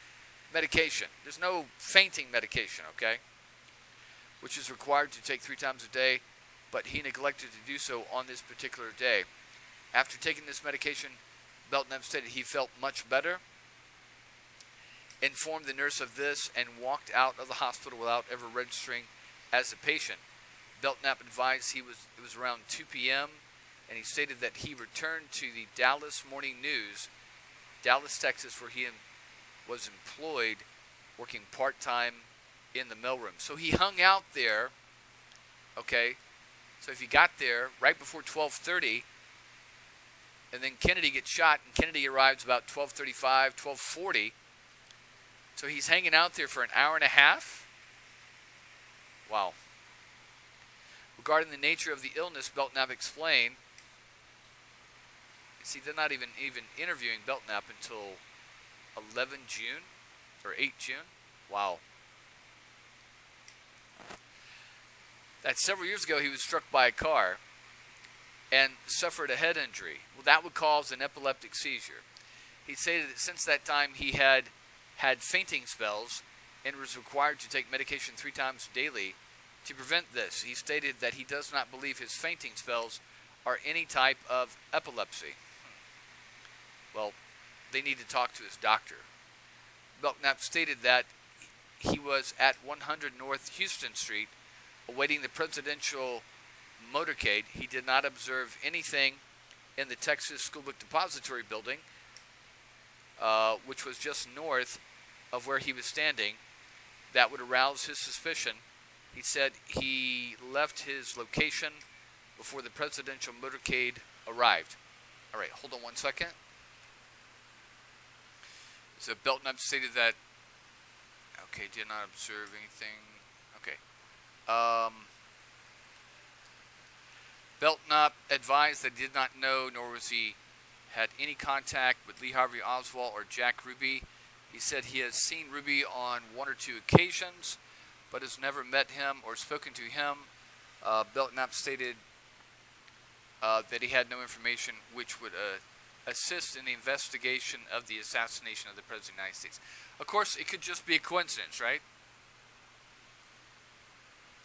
medication. There's no fainting medication, okay? Which is required to take 3 times a day, but he neglected to do so on this particular day. After taking this medication, Belknap stated he felt much better, informed the nurse of this, and walked out of the hospital without ever registering as a patient. Belknap advised it was around 2 p.m., and he stated that he returned to the Dallas Morning News, Dallas, Texas, where he was employed working part-time in the mailroom. So he hung out there, okay? So if he got there right before 12:30, and then Kennedy gets shot, and Kennedy arrives about 12:35, 12:40. So he's hanging out there for an hour and a half? Wow. Regarding the nature of the illness, Belknap explained, see, they're not even interviewing Belknap until 11 June, or 8 June. Wow. That several years ago, he was struck by a car and suffered a head injury. Well, that would cause an epileptic seizure. He stated that since that time he had fainting spells and was required to take medication 3 times daily to prevent this. He stated that he does not believe his fainting spells are any type of epilepsy. Well, they need to talk to his doctor. Belknap stated that he was at 100 North Houston Street awaiting the presidential motorcade. He did not observe anything in the Texas School Book Depository building, which was just north of where he was standing, that would arouse his suspicion. He said he left his location before the presidential motorcade arrived. All right, hold on one second. So Belknap stated that, okay, did not observe anything. Okay. Belknap advised that he did not know, nor was he had any contact with Lee Harvey Oswald or Jack Ruby. He said he has seen Ruby on 1 or 2 occasions, but has never met him or spoken to him. Belknap stated that he had no information which would assist in the investigation of the assassination of the President of the United States. Of course, it could just be a coincidence, right?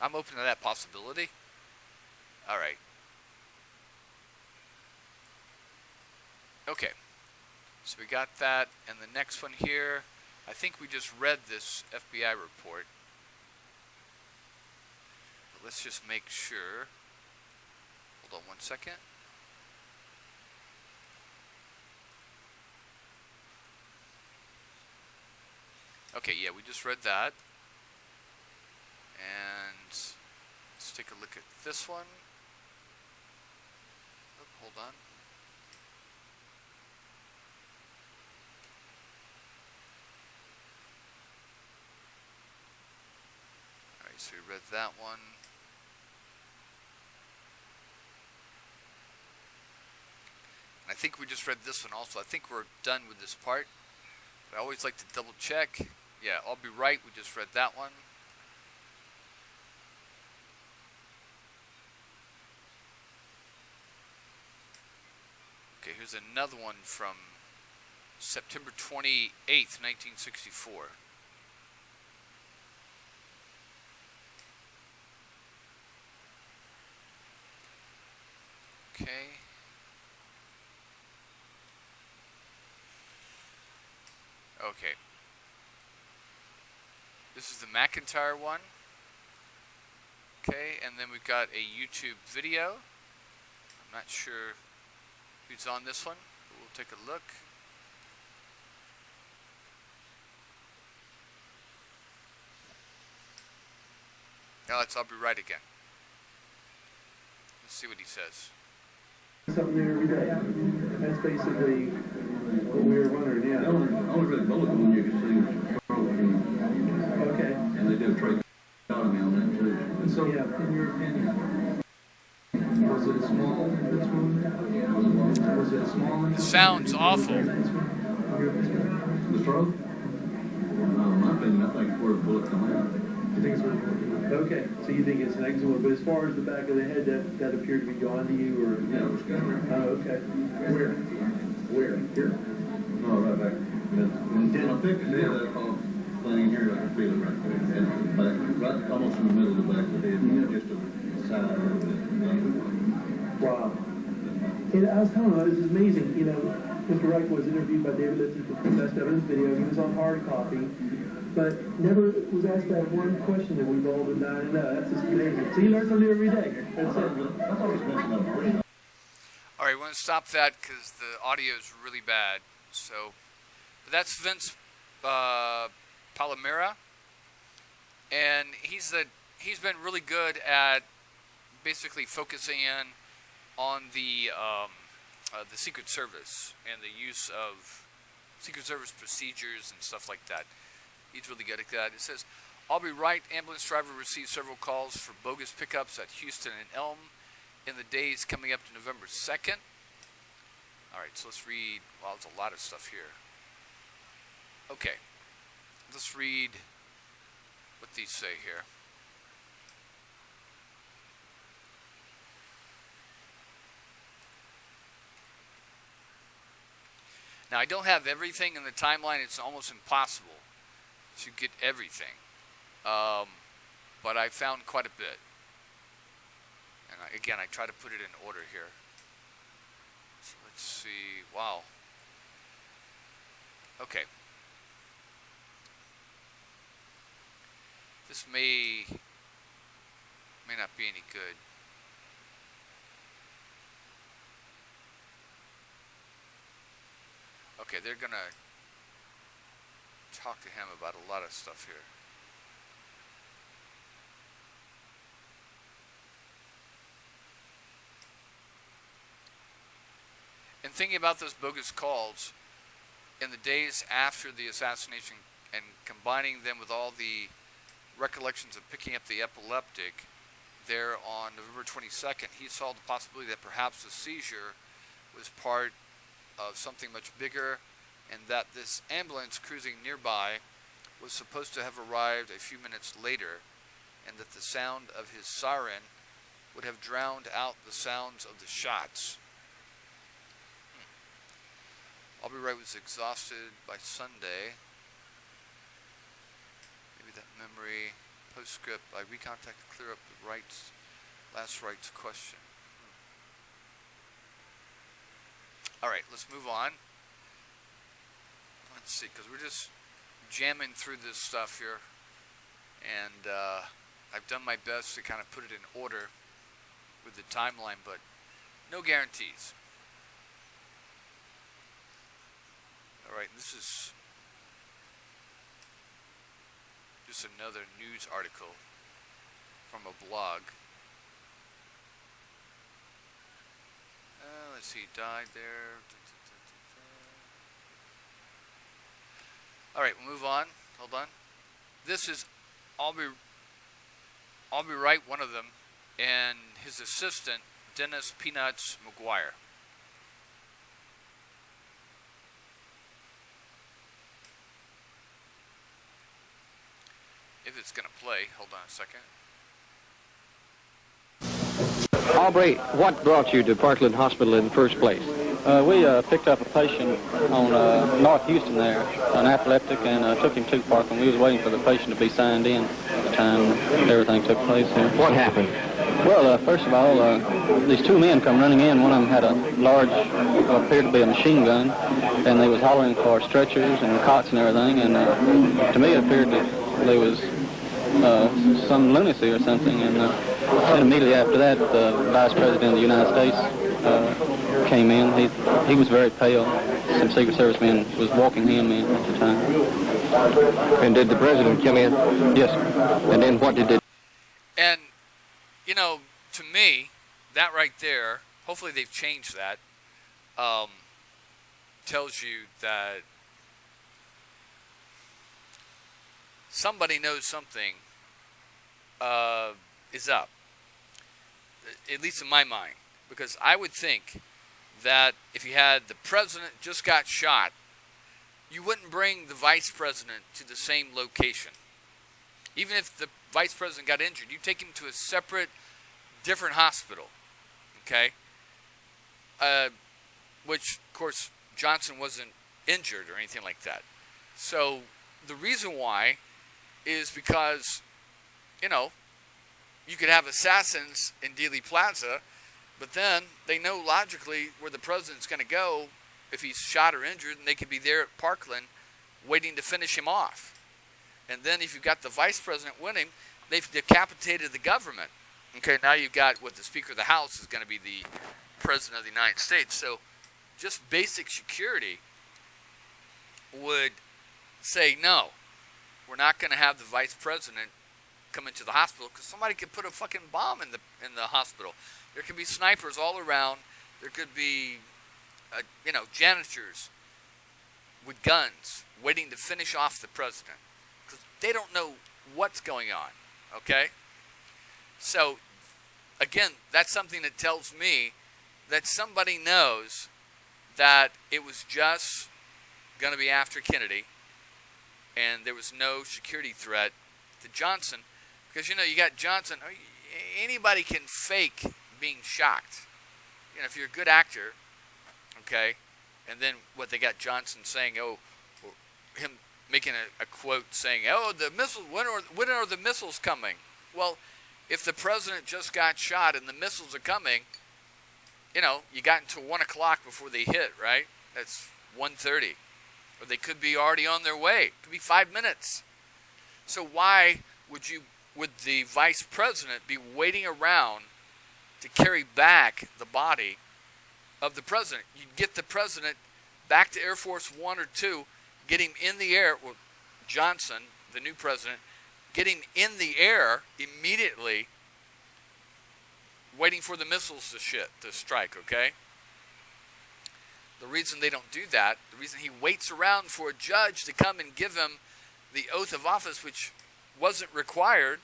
I'm open to that possibility. All right. Okay. So we got that. And the next one here, I think we just read this FBI report. But let's just make sure. Hold on one second. Okay, yeah, we just read that. And let's take a look at this one. Oh, hold on. Alright, so we read that one. And I think we just read this one also. I think we're done with this part. But I always like to double check. Yeah, I'll be right. We just read that one. Okay, here's another one from September 28th, 1964. Okay. Okay. This is the McIntyre one. Okay, and then we've got a YouTube video. I'm not sure who's on this one, but we'll take a look. Now let's all be right again. Let's see what he says. Something there every day. That's basically what we were wondering, yeah. The only really bullet wound you can see was from Okay. and they did a tracheotomy on that too. And so, yeah, in your opinion, was it a small entrance wound? It sounds awful. The stroke? My opinion, I think it's where the bullet come out. You think it's okay? So you think it's an exit wound, but as far as the back of the head, that appeared to be gone to you, or Yeah, it was kind of. oh, okay. Where? Where? Here. No, right back. I think it's there, that thing here, I can feel it right there. And back, right almost in the middle of the back of the head, just to the side a little bit. Wow. And I was telling him, this is amazing. You know, Mr. Reich was interviewed by David Lipsy for the Best Evidence Video. He was on hard copy, but never was asked that one question that we've all been dying to know. That's just amazing. So you learn something every day. That's it. I thought it was messing up. All right, we want to stop that because the audio is really bad. So, but that's Vince Palomera, and he's been really good at basically focusing in on the Secret Service and the use of Secret Service procedures and stuff like that. He's really good at that. It says, Aubrey Wright, ambulance driver, received several calls for bogus pickups at Houston and Elm in the days coming up to November 2nd. All right, so let's read. Well, there's a lot of stuff here. Okay, let's read what these say here. Now, I don't have everything in the timeline. It's almost impossible to get everything. But I found quite a bit. And again, I try to put it in order here. So let's see. Wow. Okay. This may not be any good. Okay, they're going to talk to him about a lot of stuff here. And thinking about those bogus calls in the days after the assassination and combining them with all the recollections of picking up the epileptic there on November 22nd, he saw the possibility that perhaps the seizure was part of something much bigger, and that this ambulance cruising nearby was supposed to have arrived a few minutes later, and that the sound of his siren would have drowned out the sounds of the shots. Aubrey Wright was exhausted by Sunday. Maybe that memory. Postscript, I recontacted to clear up the last Wright's question. Alright, let's move on. Let's see, because we're just jamming through this stuff here. And I've done my best to kind of put it in order with the timeline, but no guarantees. Alright, this is just another news article from a blog. Let's see, died there. Alright, we'll move on. Hold on. This is Aubrey Wright, one of them, and his assistant, Dennis Peanuts McGuire. If it's going to play, hold on a second. Aubrey, what brought you to Parkland Hospital in the first place? We picked up a patient on North Houston there, an epileptic, and took him to Parkland. We was waiting for the patient to be signed in at the time everything took place here. What happened? Well, first of all, these two men come running in. One of them had a large, what appeared to be a machine gun, and they was hollering for stretchers and cots and everything, and to me it appeared that there was some lunacy or something, and then immediately after that, the Vice President of the United States came in. He was very pale. Some Secret Service men was walking him in at the time. And did the President come in? Yes. And then what did they... And, you know, to me, that right there, hopefully they've changed that, tells you that somebody knows something is up, at least in my mind, because I would think that if you had the president just got shot, you wouldn't bring the vice president to the same location. Even if the vice president got injured, you take him to a separate, different hospital. Okay? Which, of course, Johnson wasn't injured or anything like that. So the reason why is because, you know, you could have assassins in Dealey Plaza, but then they know logically where the president's going to go if he's shot or injured, and they could be there at Parkland waiting to finish him off. And then if you've got the vice president winning, they've decapitated the government. Okay, now you've got what the Speaker of the House is going to be the President of the United States. So just basic security would say, no, we're not going to have the vice president come into the hospital because somebody could put a fucking bomb in the hospital. There could be snipers all around. There could be, janitors with guns waiting to finish off the president because they don't know what's going on. Okay? So, again, that's something that tells me that somebody knows that it was just going to be after Kennedy and there was no security threat to Johnson because, you got Johnson. Anybody can fake being shocked. If you're a good actor, okay, and then what they got Johnson saying, him making a quote saying, the missiles, when are the missiles coming? Well, if the president just got shot and the missiles are coming, you got until 1 o'clock before they hit, right? That's 1:30. Or they could be already on their way. It could be 5 minutes. So why would the vice president be waiting around to carry back the body of the president? You'd get the president back to Air Force 1 or 2, get him in the air, well, Johnson, the new president, get him in the air immediately, waiting for the missiles to strike, okay? The reason they don't do that, the reason he waits around for a judge to come and give him the oath of office, which wasn't required,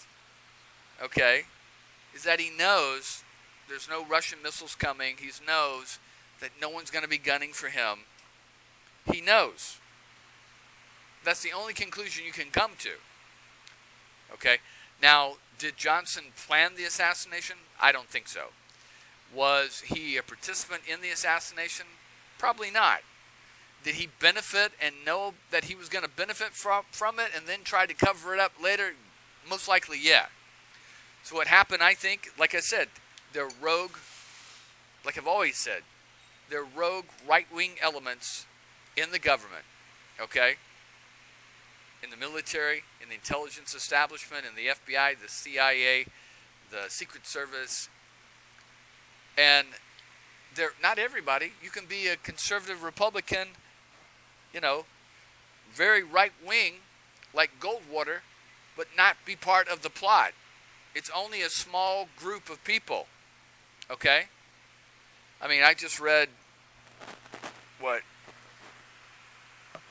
okay, is that he knows there's no Russian missiles coming. He knows that no one's going to be gunning for him. He knows. That's the only conclusion you can come to. Okay? Now, did Johnson plan the assassination? I don't think so. Was he a participant in the assassination? Probably not. Did he benefit and know that he was going to benefit from it and then try to cover it up later? Most likely, yeah. So what happened, I think, like I said, they're rogue, like I've always said, they're rogue right-wing elements in the government, okay? In the military, in the intelligence establishment, in the FBI, the CIA, the Secret Service. And they're not everybody. You can be a conservative Republican, very right-wing, like Goldwater, but not be part of the plot. It's only a small group of people, okay? I mean, I just read,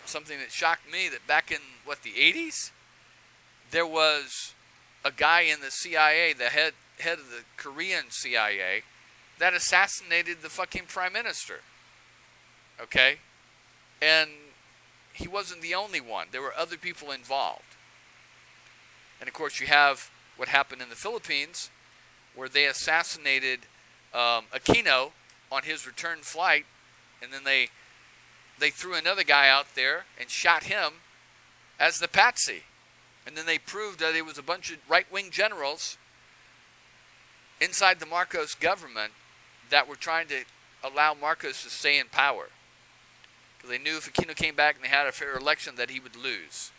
something that shocked me, that back in, the 80s? There was a guy in the CIA, the head of the Korean CIA, that assassinated the fucking prime minister, okay? And he wasn't the only one. There were other people involved. And, of course, you have what happened in the Philippines, where they assassinated Aquino on his return flight, and then they threw another guy out there and shot him as the patsy. And then they proved that it was a bunch of right-wing generals inside the Marcos government that were trying to allow Marcos to stay in power. Because they knew if Aquino came back and they had a fair election that he would lose.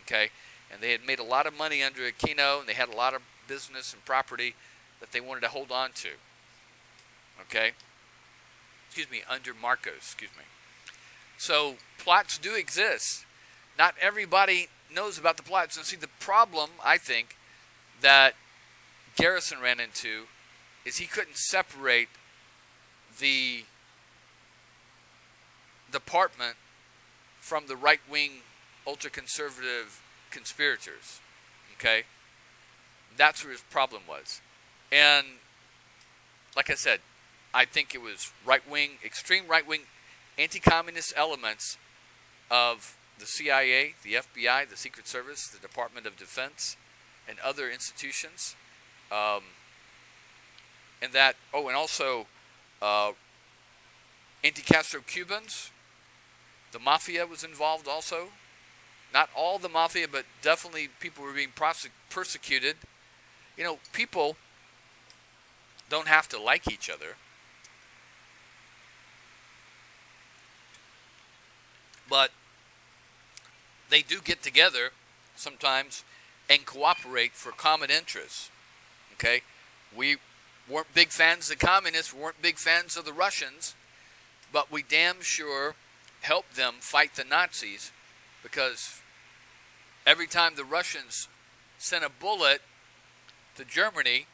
Okay? And they had made a lot of money under Aquino, and they had a lot of business and property that they wanted to hold on to. Okay? Under Marcos, So, plots do exist. Not everybody knows about the plots. And see, the problem, I think, that Garrison ran into is he couldn't separate the department from the right-wing, ultra-conservative conspirators. Okay? That's where his problem was. And, like I said, I think it was right-wing, extreme right-wing, anti-communist elements of the CIA, the FBI, the Secret Service, the Department of Defense, and other institutions. And that, and also anti-Castro Cubans. The mafia was involved also. Not all the mafia, but definitely people were being persecuted. You know, people don't have to like each other. But they do get together sometimes and cooperate for common interests. Okay? We weren't big fans of the communists, weren't big fans of the Russians, but we damn sure helped them fight the Nazis, because every time the Russians sent a bullet to Germany,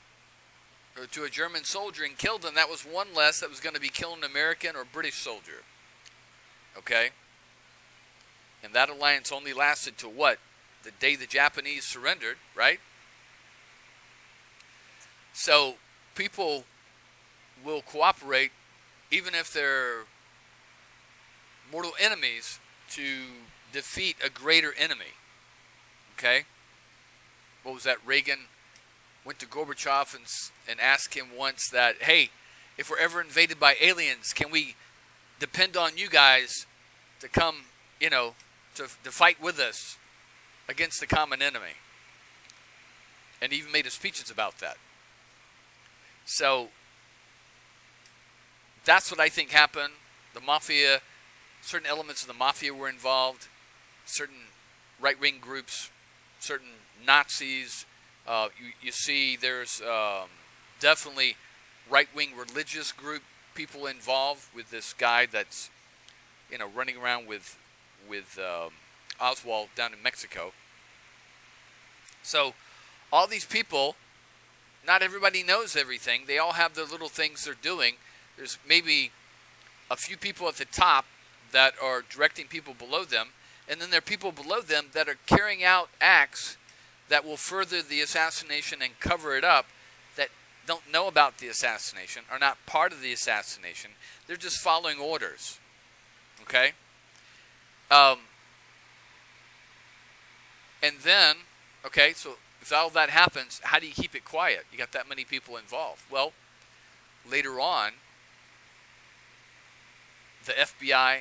or to a German soldier and killed him, that was one less that was going to be killing an American or British soldier. Okay? And that alliance only lasted to what? The day the Japanese surrendered, right? So people will cooperate even if they're mortal enemies to defeat a greater enemy. Okay? What was that? Reagan went to Gorbachev and asked him once that, hey, if we're ever invaded by aliens, can we depend on you guys to come, to fight with us against the common enemy? And he even made speeches about that. So that's what I think happened. The mafia, certain elements of the mafia were involved, certain right-wing groups, certain Nazis. You see there's definitely right-wing religious group people involved with this guy that's, running around with Oswald down in Mexico. So all these people, not everybody knows everything. They all have their little things they're doing. There's maybe a few people at the top that are directing people below them, and then there are people below them that are carrying out acts that will further the assassination and cover it up, that don't know about the assassination, are not part of the assassination. They're just following orders. Okay? And then, so if all that happens, how do you keep it quiet? You got that many people involved. Well, later on, the FBI,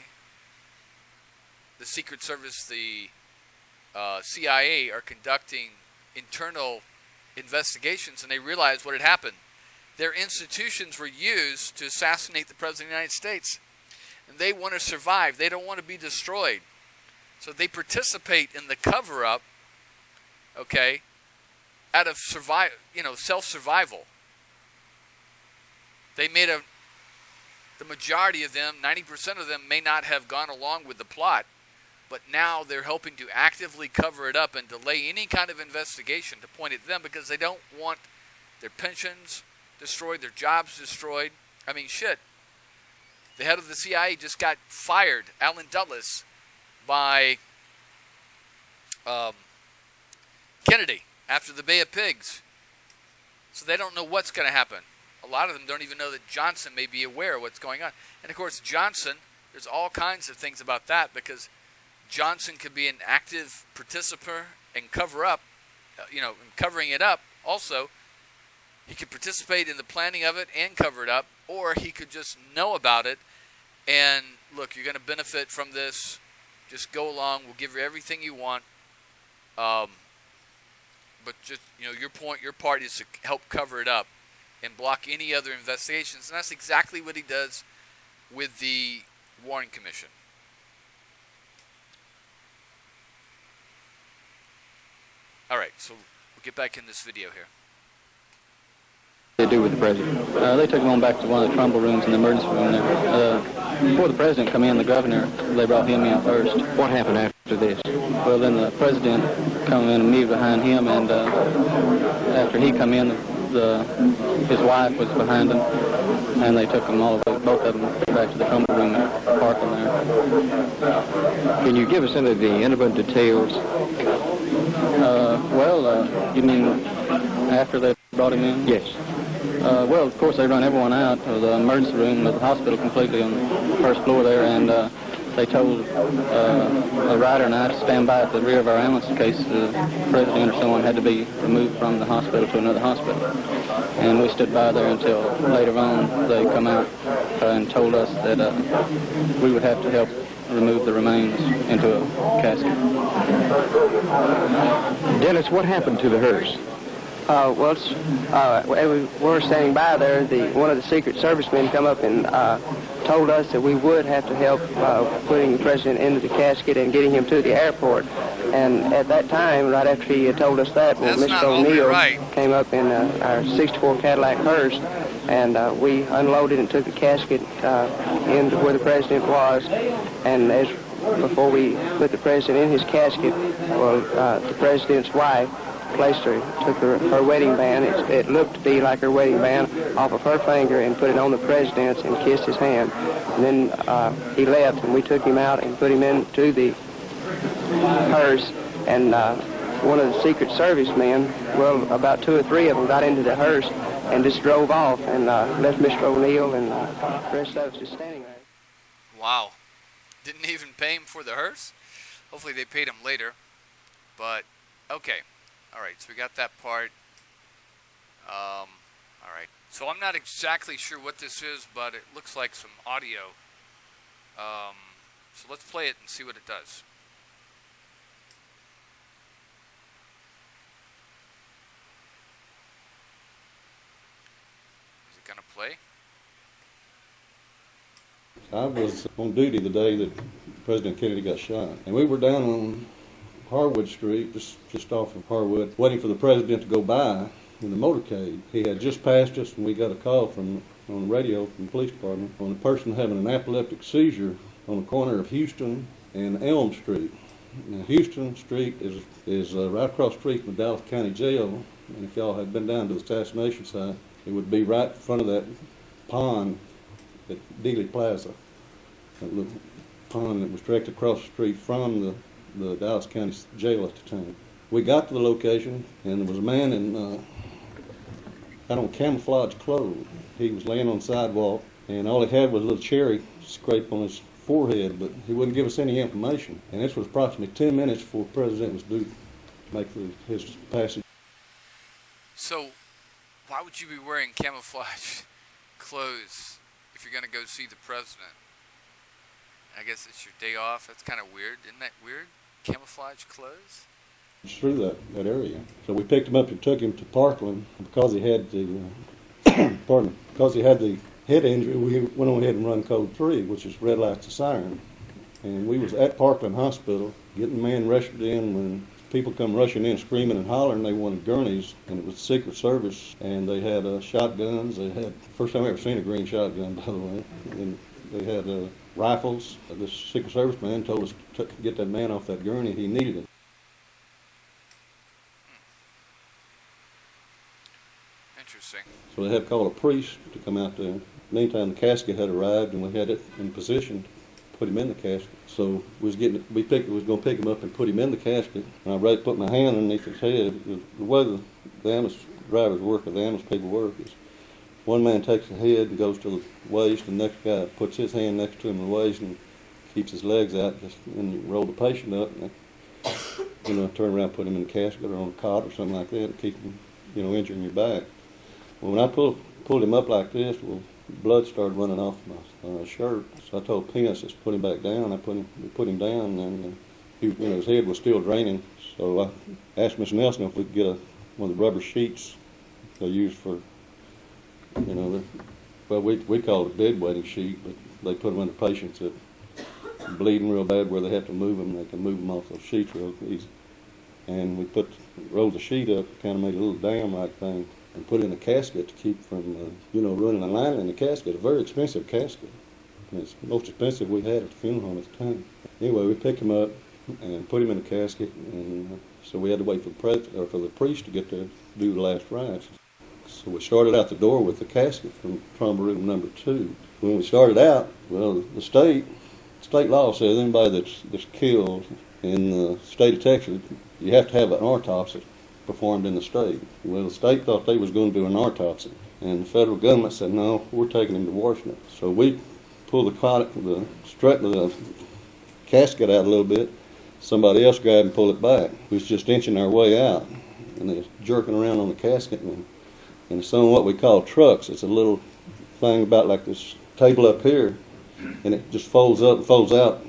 the Secret Service, the CIA are conducting internal investigations, and they realize what had happened. Their institutions were used to assassinate the President of the United States, and they want to survive. They don't want to be destroyed. So they participate in the cover-up, out of self-survival. They made the majority of them, 90% of them, may not have gone along with the plot, but now they're helping to actively cover it up and delay any kind of investigation to point at them, because they don't want their pensions destroyed, their jobs destroyed. I mean, shit. The head of the CIA just got fired, Alan Dulles, by Kennedy after the Bay of Pigs. So they don't know what's going to happen. A lot of them don't even know that Johnson may be aware of what's going on. And of course, Johnson, there's all kinds of things about that, because Johnson could be an active participant and cover up, covering it up. Also, he could participate in the planning of it and cover it up, or he could just know about it and, look, you're going to benefit from this. Just go along. We'll give you everything you want. But just, your part is to help cover it up and block any other investigations. And that's exactly what he does with the Warren Commission. All right, so we'll get back in this video here. They do with the president. They took him on back to one of the trumble rooms in the emergency room there. Before the president come in, the governor, they brought him in first. What happened after this? Well, then the president come in and moved behind him, and after he come in, his wife was behind him, and they took them both of them, back to the trumble room parking there. Can you give us any of the intimate details? You mean after they brought him in? Yes. Well, of course, they run everyone out of the emergency room of the hospital completely on the first floor there, and they told a rider and I to stand by at the rear of our ambulance in case the president or someone had to be removed from the hospital to another hospital. And we stood by there until later on they come out and told us that we would have to help remove the remains into a casket. Dennis, what happened to the hearse? We were standing by there. One of the Secret Service men come up and told us that we would have to help putting the president into the casket and getting him to the airport. And at that time, right after he had told us that, Mr. O'Neill came up in our 64 Cadillac hearse, and we unloaded and took the casket into where the president was. And before we put the president in his casket, the president's wife took her wedding band. It looked to be like her wedding band off of her finger and put it on the president's and kissed his hand. And then he left, and we took him out and put him into the hearse. And one of the Secret Service men, about 2 or 3 of them got into the hearse and just drove off and left Mr. O'Neill and the rest of us just standing there. Wow. Didn't even pay him for the hearse? Hopefully they paid him later. But, okay. All right, so we got that part. All right, so I'm not exactly sure what this is, but it looks like some audio. So let's play it and see what it does. Is it going to play? I was on duty the day that President Kennedy got shot, and we were down on Harwood Street, just off of Harwood, waiting for the president to go by in the motorcade. He had just passed us, and we got a call on the radio from the police department on a person having an epileptic seizure on the corner of Houston and Elm Street. Now, Houston Street is right across the street from the Dallas County Jail, and if y'all had been down to the Assassination site, it would be right in front of that pond at Dealey Plaza, that little pond that was directly across the street from the Dallas County Jail at the time. We got to the location, and there was a man had on camouflage clothes. He was laying on the sidewalk, and all he had was a little cherry scrape on his forehead, but he wouldn't give us any information. And this was approximately 10 minutes before the president was due to make his passage. So, why would you be wearing camouflage clothes if you're going to go see the president? I guess it's your day off. That's kind of weird. Isn't that weird? Camouflage clothes? It's through that area. So we picked him up and took him to Parkland because he had the head injury. We went on ahead and run code 3, which is red lights to siren. And we was at Parkland Hospital getting the man rushed in when people come rushing in screaming and hollering. They wanted gurneys, and it was Secret Service, and they had shotguns. They had, first time I ever seen a green shotgun, by the way. And they had rifles. This Secret Service man told us to get that man off that gurney. He needed it. Interesting. So they had called a priest to come out there. Meantime, the casket had arrived, and we had it in position to put him in the casket. So we was going to pick him up and put him in the casket. And I put my hand underneath his head. The way the ambulance drivers work, or the ambulance people work, is one man takes the head and goes to the waist, and the next guy puts his hand next to him in the waist and keeps his legs out, and you roll the patient up, and turn around, put him in the casket or on a cot or something like that, and keep him, injuring your back. Well, when I pulled him up like this, blood started running off my shirt. So I told Pence, just put him back down. We put him down, and his head was still draining. So I asked Miss Nelson if we could get one of the rubber sheets they use for, we call it a bedwetting sheet, but they put them under patients that are bleeding real bad where they have to move them. They can move them off those sheets real easy. And we rolled the sheet up, kind of made a little dam-like thing, and put it in a casket to keep from, running a line in the casket. A very expensive casket. And it's the most expensive we had at the funeral home at the time. Anyway, we picked him up and put him in the casket, and so we had to wait for the priest to get there to do the last rites. So we started out the door with the casket from trauma room number 2. When we started out, the state law says anybody that's killed in the state of Texas, you have to have an autopsy performed in the state. Well, the state thought they was going to do an autopsy, And the federal government said, no, we're taking him to Washington. So we pulled the casket out a little bit. Somebody else grabbed and pulled it back. We was just inching our way out, and they was jerking around on the casket. And it's on what we call trucks. It's a little thing about like this table up here, and it just folds up and folds out,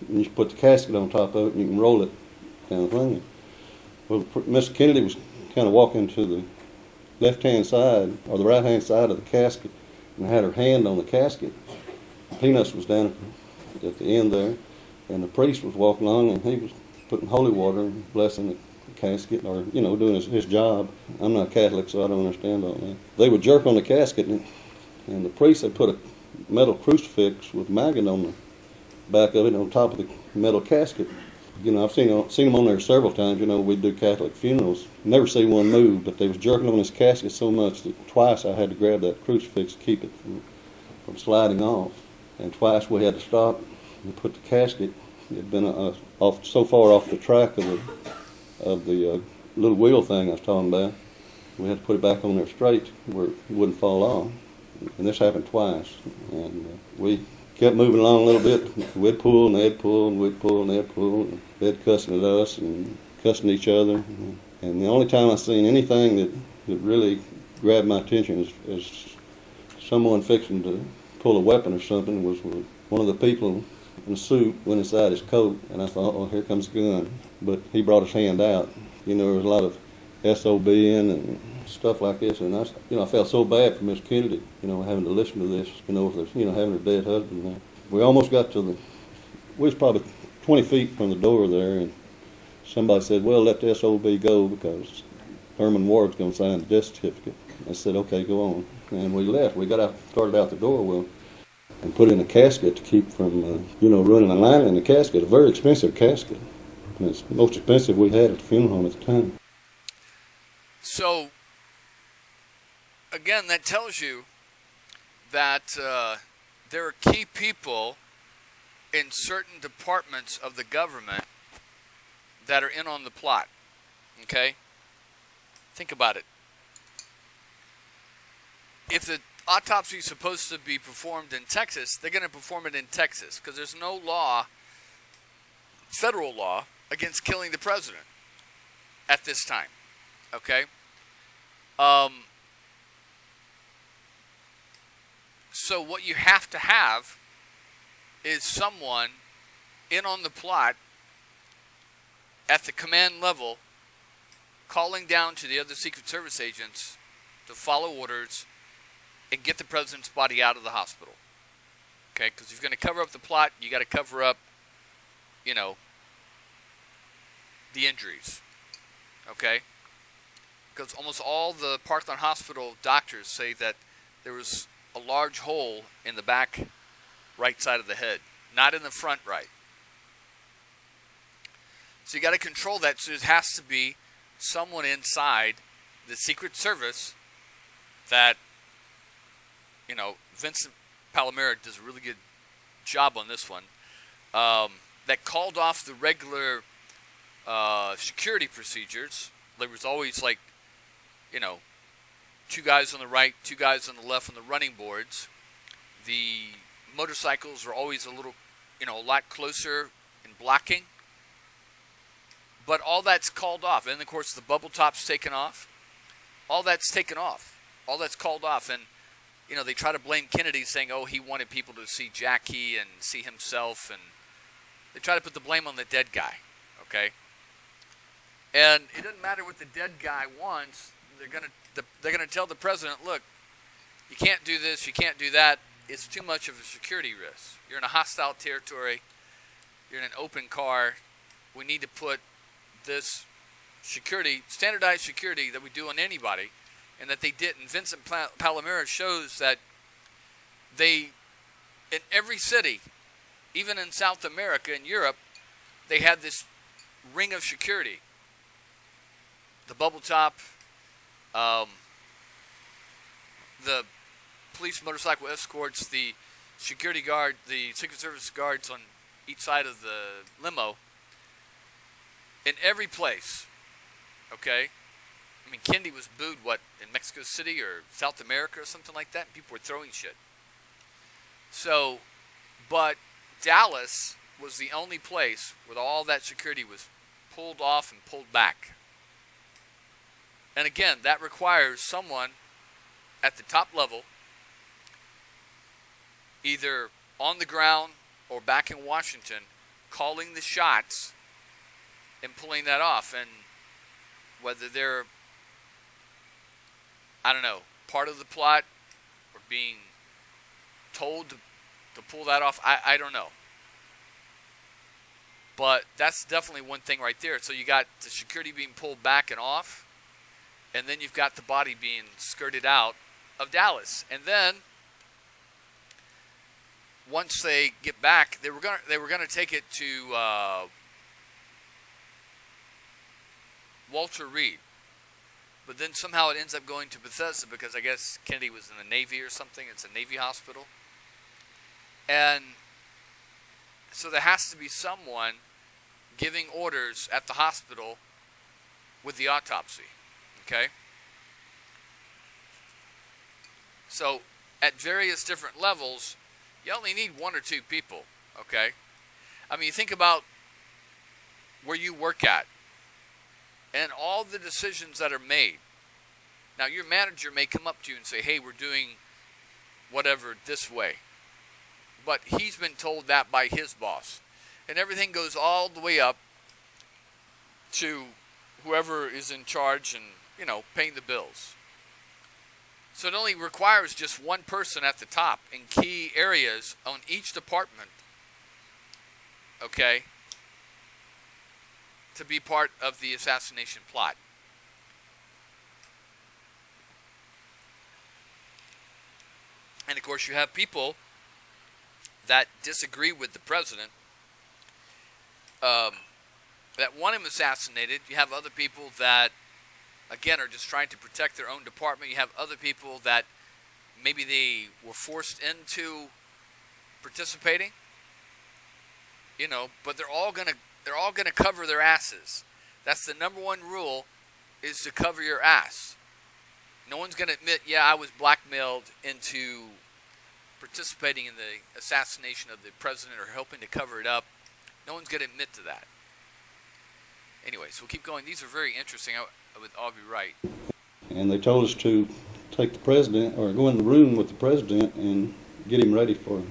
and you put the casket on top of it, and you can roll it down the thing. Well, Mr. Kennedy was kind of walking to the left-hand side, or the right-hand side of the casket, and had her hand on the casket. Peanuts was down at the end there, and the priest was walking along, and he was putting holy water and blessing the casket, or, you know, doing his job. I'm not Catholic, so I don't understand all that. They would jerk on the casket, and the priest had put a metal crucifix with a magnet on the back of it, on top of the metal casket. You know, I've seen them on there several times. You know, we do Catholic funerals. Never see one move, but they was jerking on this casket so much that twice I had to grab that crucifix to keep it from sliding off. And twice we had to stop and put the casket. It had been off so far off the track of the little wheel thing I was talking about. We had to put it back on there straight where it wouldn't fall off. And this happened twice. And we kept moving along a little bit. We'd pull and they'd pull, and we'd pull and they'd pull. And they'd cussing at us and cussing each other. And the only time I seen anything that really grabbed my attention is someone fixing to pull a weapon or something was one of the people in a suit went inside his coat, and I thought, oh, here comes a gun. But he brought his hand out. You know, there was a lot of SOB in and stuff like this, and I felt so bad for Miss Kennedy, you know, having to listen to this, you know, having her dead husband there. We almost got to we was probably 20 feet from the door there, and somebody said, well, let the SOB go because Herman Ward's going to sign the death certificate. I said, okay, go on. And we left. We started out the door, and put in a casket to keep from, running a line in the casket, a very expensive casket. And it's the most expensive we had at the funeral home at the time. So, again, that tells you that there are key people in certain departments of the government that are in on the plot. Okay? Think about it. If the autopsy is supposed to be performed in Texas, they're going to perform it in Texas because there's no law, federal law, against killing the president at this time. Okay? So what you have to have is someone in on the plot at the command level calling down to the other Secret Service agents to follow orders and get the president's body out of the hospital. Okay? Because if you're going to cover up the plot, you got to cover up, the injuries. Okay? Because almost all the Parkland Hospital doctors say that there was a large hole in the back right side of the head, not in the front right. So you got to control that. So there has to be someone inside the Secret Service that, Vincent Palomero does a really good job on this one, that called off the regular security procedures. There was always two guys on the right, two guys on the left on the running boards. The motorcycles were always a lot closer in blocking. But all that's called off. And, of course, the bubble top's taken off. All that's taken off. All that's called off. And, they try to blame Kennedy saying, oh, he wanted people to see Jackie and see himself. And they try to put the blame on the dead guy. Okay? And it doesn't matter what the dead guy wants. They're gonna tell the president, look, you can't do this, you can't do that. It's too much of a security risk. You're in a hostile territory. You're in an open car. We need to put this security, standardized security that we do on anybody, and that they didn't. Vincent Palomero shows that in every city, even in South America and Europe, they had this ring of security. The bubble top, the police motorcycle escorts, the security guard, the Secret Service guards on each side of the limo. In every place, okay, I mean, Kennedy was booed, what, in Mexico City or South America or something like that? People were throwing shit. So, but Dallas was the only place where all that security was pulled off and pulled back. And again, that requires someone at the top level, either on the ground or back in Washington, calling the shots and pulling that off. And whether they're, I don't know, part of the plot or being told to pull that off, I don't know. But that's definitely one thing right there. So you got the security being pulled back and off, and then you've got the body being skirted out of Dallas. And then once they get back, they were gonna take it to Walter Reed, but then somehow it ends up going to Bethesda because I guess Kennedy was in the Navy or something. It's a Navy hospital, and so there has to be someone giving orders at the hospital with the autopsy. Okay? So at various different levels, you only need one or two people. Okay? I mean, you think about where you work at and all the decisions that are made. Now, your manager may come up to you and say, hey, we're doing whatever this way. But he's been told that by his boss. And everything goes all the way up to whoever is in charge and, paying the bills. So it only requires just one person at the top in key areas on each department, okay, to be part of the assassination plot. And of course you have people that disagree with the president, that want him assassinated. You have other people that, again, are just trying to protect their own department. You have other people that maybe they were forced into participating, but they're all gonna cover their asses. That's the number one rule, is to cover your ass. No one's gonna admit, yeah, I was blackmailed into participating in the assassination of the president or helping to cover it up. No one's going to admit to that. Anyway, so we'll keep going. These are very interesting. I would all be right. And they told us to take the president, or go in the room with the president and get him ready for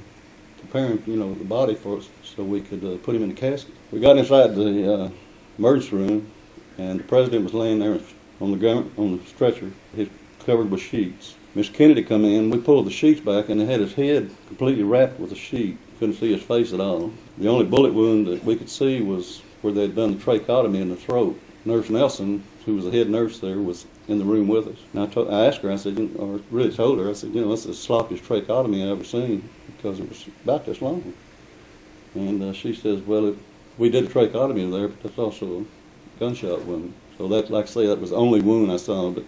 preparing, the body for us so we could put him in the casket. We got inside the emergency room, and the president was laying there on the ground, on the stretcher, he's covered with sheets. Miss Kennedy come in, we pulled the sheets back, and they had his head completely wrapped with a sheet. Couldn't see his face at all. The only bullet wound that we could see was where they'd done the tracheotomy in the throat. Nurse Nelson, who was the head nurse there, was in the room with us. And I asked her, I said, or really told her, I said, that's the sloppiest tracheotomy I've ever seen, because it was about this long. And she says, well, we did a tracheotomy there, but that's also a gunshot wound. So that, like I say, that was the only wound I saw. But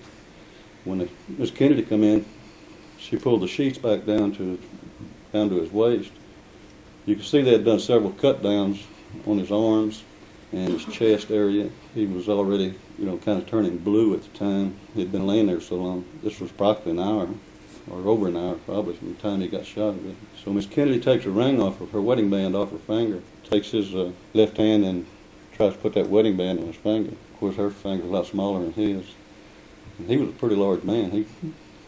when Miss Kennedy come in, she pulled the sheets back down to his waist. You could see they had done several cut downs on his arms and his chest area. He was already, kind of turning blue at the time. He'd been laying there so long. This was practically an hour, or over an hour probably, from the time he got shot at. So Miss Kennedy takes her ring off of her wedding band off her finger, takes his left hand and tries to put that wedding band on his finger. Of course, her finger's a lot smaller than his. And he was a pretty large man.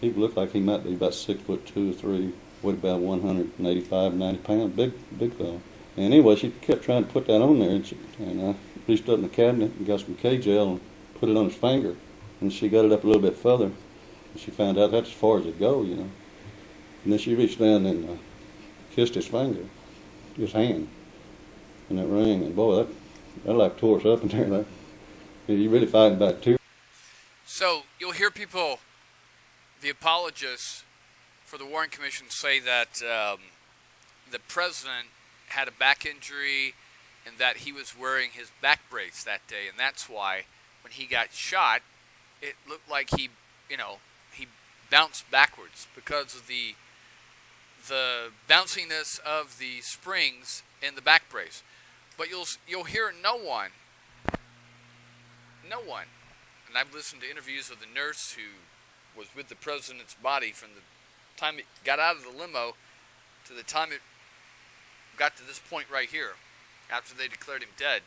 He looked like he might be about 6'2" or 3". Weighed about 185, 90 pounds, big fellow. And anyway, she kept trying to put that on there, and I reached up in the cabinet and got some K-gel and put it on his finger. And she got it up a little bit further, and she found out that's as far as it goes, And then she reached down and kissed his finger, his hand, and that ring. And boy, that like tore us up in there. You really fighting back too. So you'll hear people, the apologists for the Warren Commission, say that the president had a back injury and that he was wearing his back brace that day, and that's why when he got shot, it looked like he bounced backwards because of the bounciness of the springs in the back brace. But you'll hear no one, and I've listened to interviews of the nurse who was with the president's body from the time it got out of the limo to the time it got to this point right here, after they declared him dead.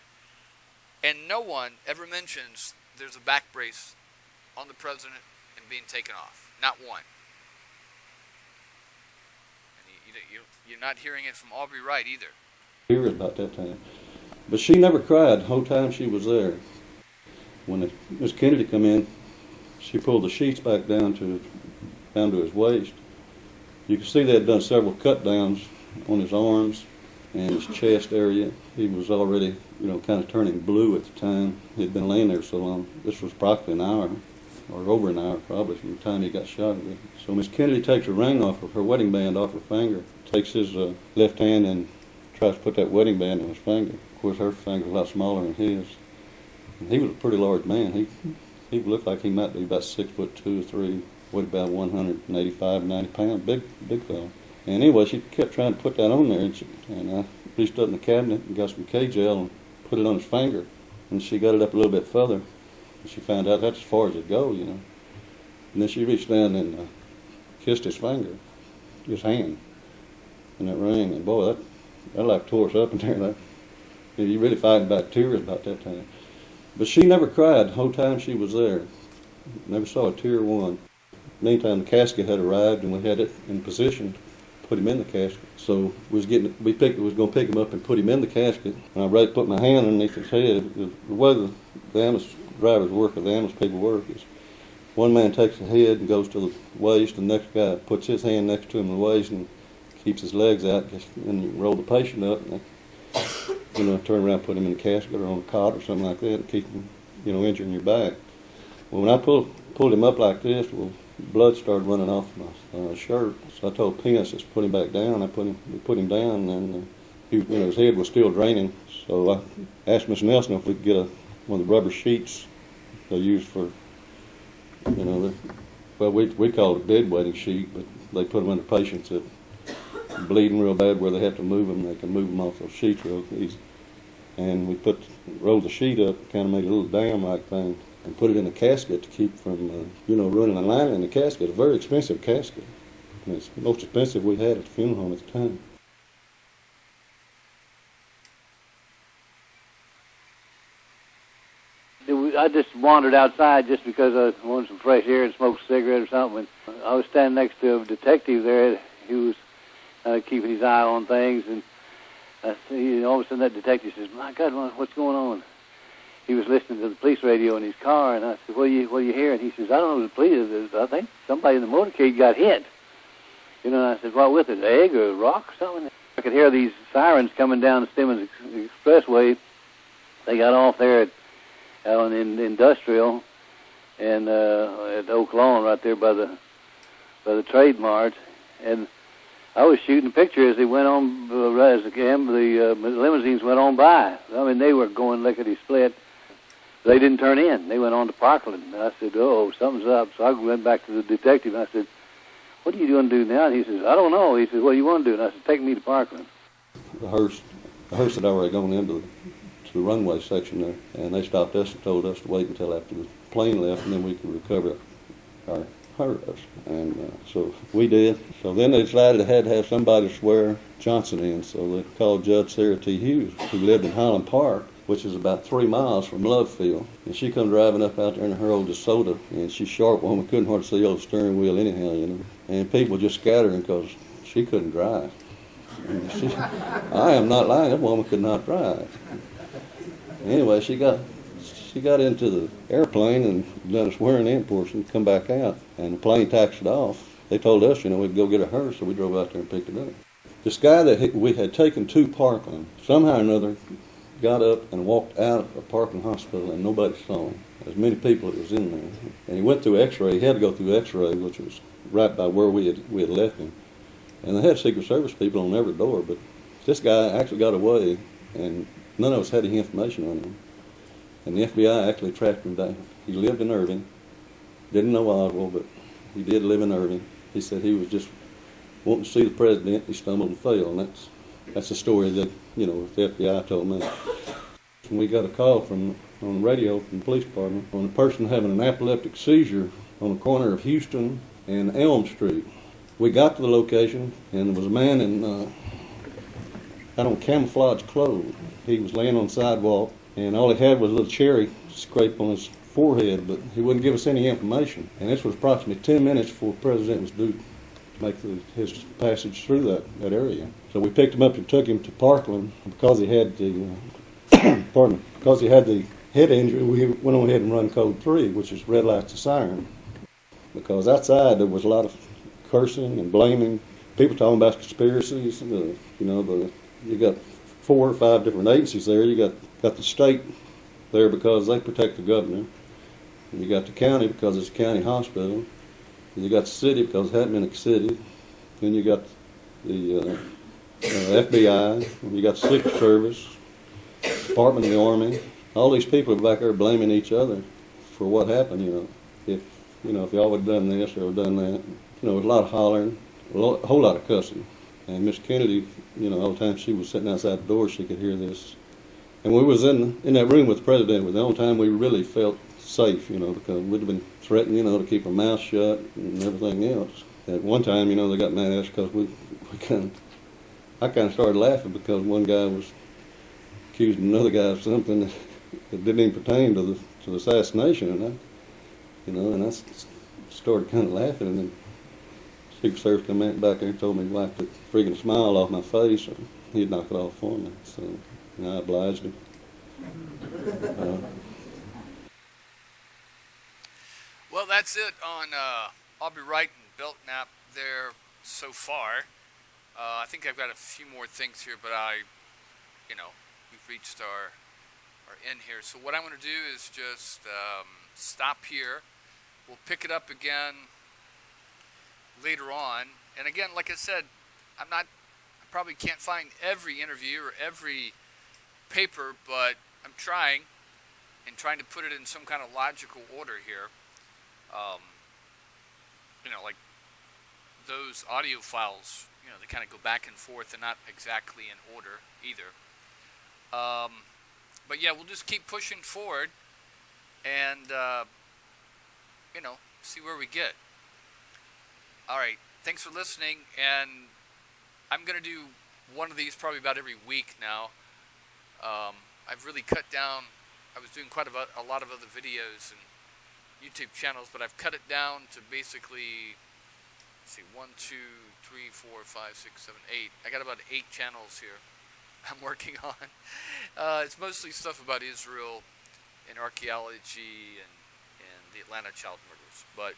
And no one ever mentions there's a back brace on the president and being taken off. Not one. And you're not hearing it from Aubrey Wright either. Hear about that time. But she never cried the whole time she was there. When Miss Kennedy come in, she pulled the sheets back down to his waist. You could see they had done several cut downs on his arms and his chest area. He was already, kind of turning blue at the time. He had been laying there so long. This was practically an hour, or over an hour probably, from the time he got shot. So Miss Kennedy takes her ring off, her wedding band off her finger, takes his left hand and tries to put that wedding band on his finger. Of course, her finger was a lot smaller than his. And he was a pretty large man. He looked like he might be about 6'2" or 3", weighed about 185, 90 pounds, big fellow. And anyway, she kept trying to put that on there, and I reached up in the cabinet and got some K-gel and put it on his finger. And she got it up a little bit further, and she found out that's as far as it goes, And then she reached down and kissed his finger, his hand, and that ring. And boy, that like tore us up in there. You really fighting about tears about that time. But she never cried the whole time she was there. Never saw a tear one. Meantime, the casket had arrived, and we had it in position to put him in the casket. So was going to pick him up and put him in the casket. And I put my hand underneath his head. The way the ambulance drivers work, or the ambulance people work, is one man takes the head and goes to the waist, and the next guy puts his hand next to him in the waist and keeps his legs out, and you roll the patient up, and turn around, put him in the casket or on a cot or something like that, and keep him, injuring your back. Well, when I pulled him up like this, blood started running off my shirt. So I told Pence to put him back down. We put him down, and his head was still draining. So I asked Miss Nelson if we could get one of the rubber sheets they use for, we call it a bedwetting sheet, but they put them under patients that are bleeding real bad where they have to move them. They can move them off those sheets real easy. And we rolled the sheet up, kind of made a little dam-like thing, and put it in a casket to keep from, running a line in the casket. A very expensive casket. And it's the most expensive we had at the funeral home at the time. I just wandered outside just because I wanted some fresh air and smoked a cigarette or something. And I was standing next to a detective there. He was keeping his eye on things, and all of a sudden that detective says, "My God, what's going on?" He was listening to the police radio in his car, and I said, "What are you hearing?" He says, "I don't know, the police, I think somebody in the motorcade got hit." And I said, "What with it, an egg or a rock or something?" I could hear these sirens coming down the Stemmons Expressway. They got off there out in Industrial and at Oak Lawn right there by the Trade Mart, and I was shooting a picture as they went on, as the limousines went on by. I mean, they were going lickety-split. They didn't turn in. They went on to Parkland. And I said, "Oh, something's up." So I went back to the detective, and I said, "What are you going to do now?" And he says, "I don't know." He says, "What do you want to do?" And I said, "Take me to Parkland." The hearse had already gone into the runway section there, and they stopped us and told us to wait until after the plane left, and then we could recover our hearse. And so we did. So then they decided they had to have somebody to swear Johnson in, so they called Judge Sarah T. Hughes, who lived in Highland Park, which is about 3 miles from Lovefield. And she come driving up out there in her old DeSoto, and she's sharp woman, couldn't hardly see the old steering wheel anyhow, And people just scattering because she couldn't drive. And I am not lying, that woman could not drive. Anyway, she got into the airplane and done a swearing in portion, come back out, and the plane taxied off. They told us, we'd go get a hearse, so we drove out there and picked it up. This guy that we had taken to Parkland, somehow or another, got up and walked out of Parkland Hospital, and nobody saw him. As many people that was in there. And he went through X-ray. He had to go through X-ray, which was right by where we had left him. And they had Secret Service people on every door, but this guy actually got away, and none of us had any information on him. And the FBI actually tracked him down. He lived in Irving. Didn't know Oswald, but he did live in Irving. He said he was just wanting to see the president. He stumbled and fell, and that's the story that, the FBI told me. And we got a call from on the radio from the police department on a person having an epileptic seizure on the corner of Houston and Elm Street. We got to the location, and there was a man had on camouflage clothes. He was laying on the sidewalk, and all he had was a little cherry scrape on his forehead, but he wouldn't give us any information. And this was approximately 10 minutes before the president was due to make his passage through that area. So we picked him up and took him to Parkland because he had the because he had the head injury. We went on ahead and run code 3, which is red lights to siren, because outside there was a lot of cursing and blaming, people talking about conspiracies. You got 4 or 5 different agencies there. You got the state there because they protect the governor. And you got the county because it's a county hospital. And you got the city because it hadn't been a city. Then you got the FBI. And you got the Secret Service, Department of the Army. All these people are back there blaming each other for what happened. If y'all would have done this or done that. There was a lot of hollering, a whole lot of cussing. And Miss Kennedy, all the time she was sitting outside the door, she could hear this. And we was in that room with the president. It was the only time we really felt safe, because we'd have been threatened, to keep our mouth shut and everything else. At one time, they got mad at us because I kind of started laughing because one guy was accusing another guy of something that didn't even pertain to the assassination, and I started kind of laughing, and then Secret Service come back there and told me to wipe the freaking smile off my face, and he'd knock it off for me. So I obliged him. Well, that's it on Aubrey Wright and Belknap there so far. I think I've got a few more things here, but we've reached our end here. So what I'm going to do is just stop here. We'll pick it up again later on. And again, like I said, I probably can't find every interview or every paper, but I'm trying to put it in some kind of logical order here. Like those audio files, they kind of go back and forth and not exactly in order either. But yeah, we'll just keep pushing forward and, see where we get. All right, thanks for listening, and I'm going to do one of these probably about every week now. I've really cut down. I was doing quite a lot of other videos and YouTube channels, but I've cut it down to basically, let's see, 1, 2, 3, 4, 5, 6, 7, 8. I got about 8 channels here I'm working on. It's mostly stuff about Israel and archaeology and the Atlanta child murders. But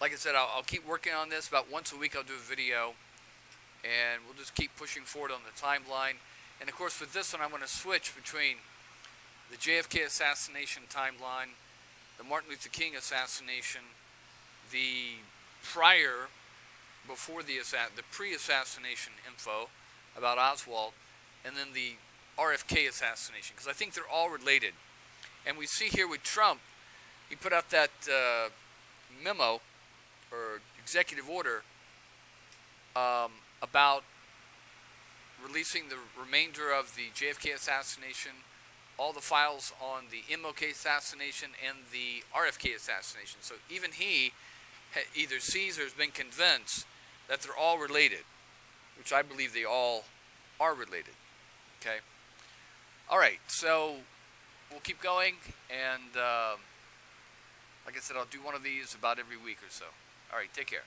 like I said, I'll keep working on this. About once a week I'll do a video, and we'll just keep pushing forward on the timeline. And of course with this one I'm going to switch between the JFK assassination timeline, the Martin Luther King assassination, the pre-assassination info about Oswald, and then the RFK assassination, because I think they're all related. And we see here with Trump, he put out that memo or executive order about releasing the remainder of the JFK assassination, all the files on the MLK assassination and the RFK assassination. So even he either sees or has been convinced that they're all related, which I believe they all are related. Okay? All right, so we'll keep going, and like I said, I'll do one of these about every week or so. All right, take care.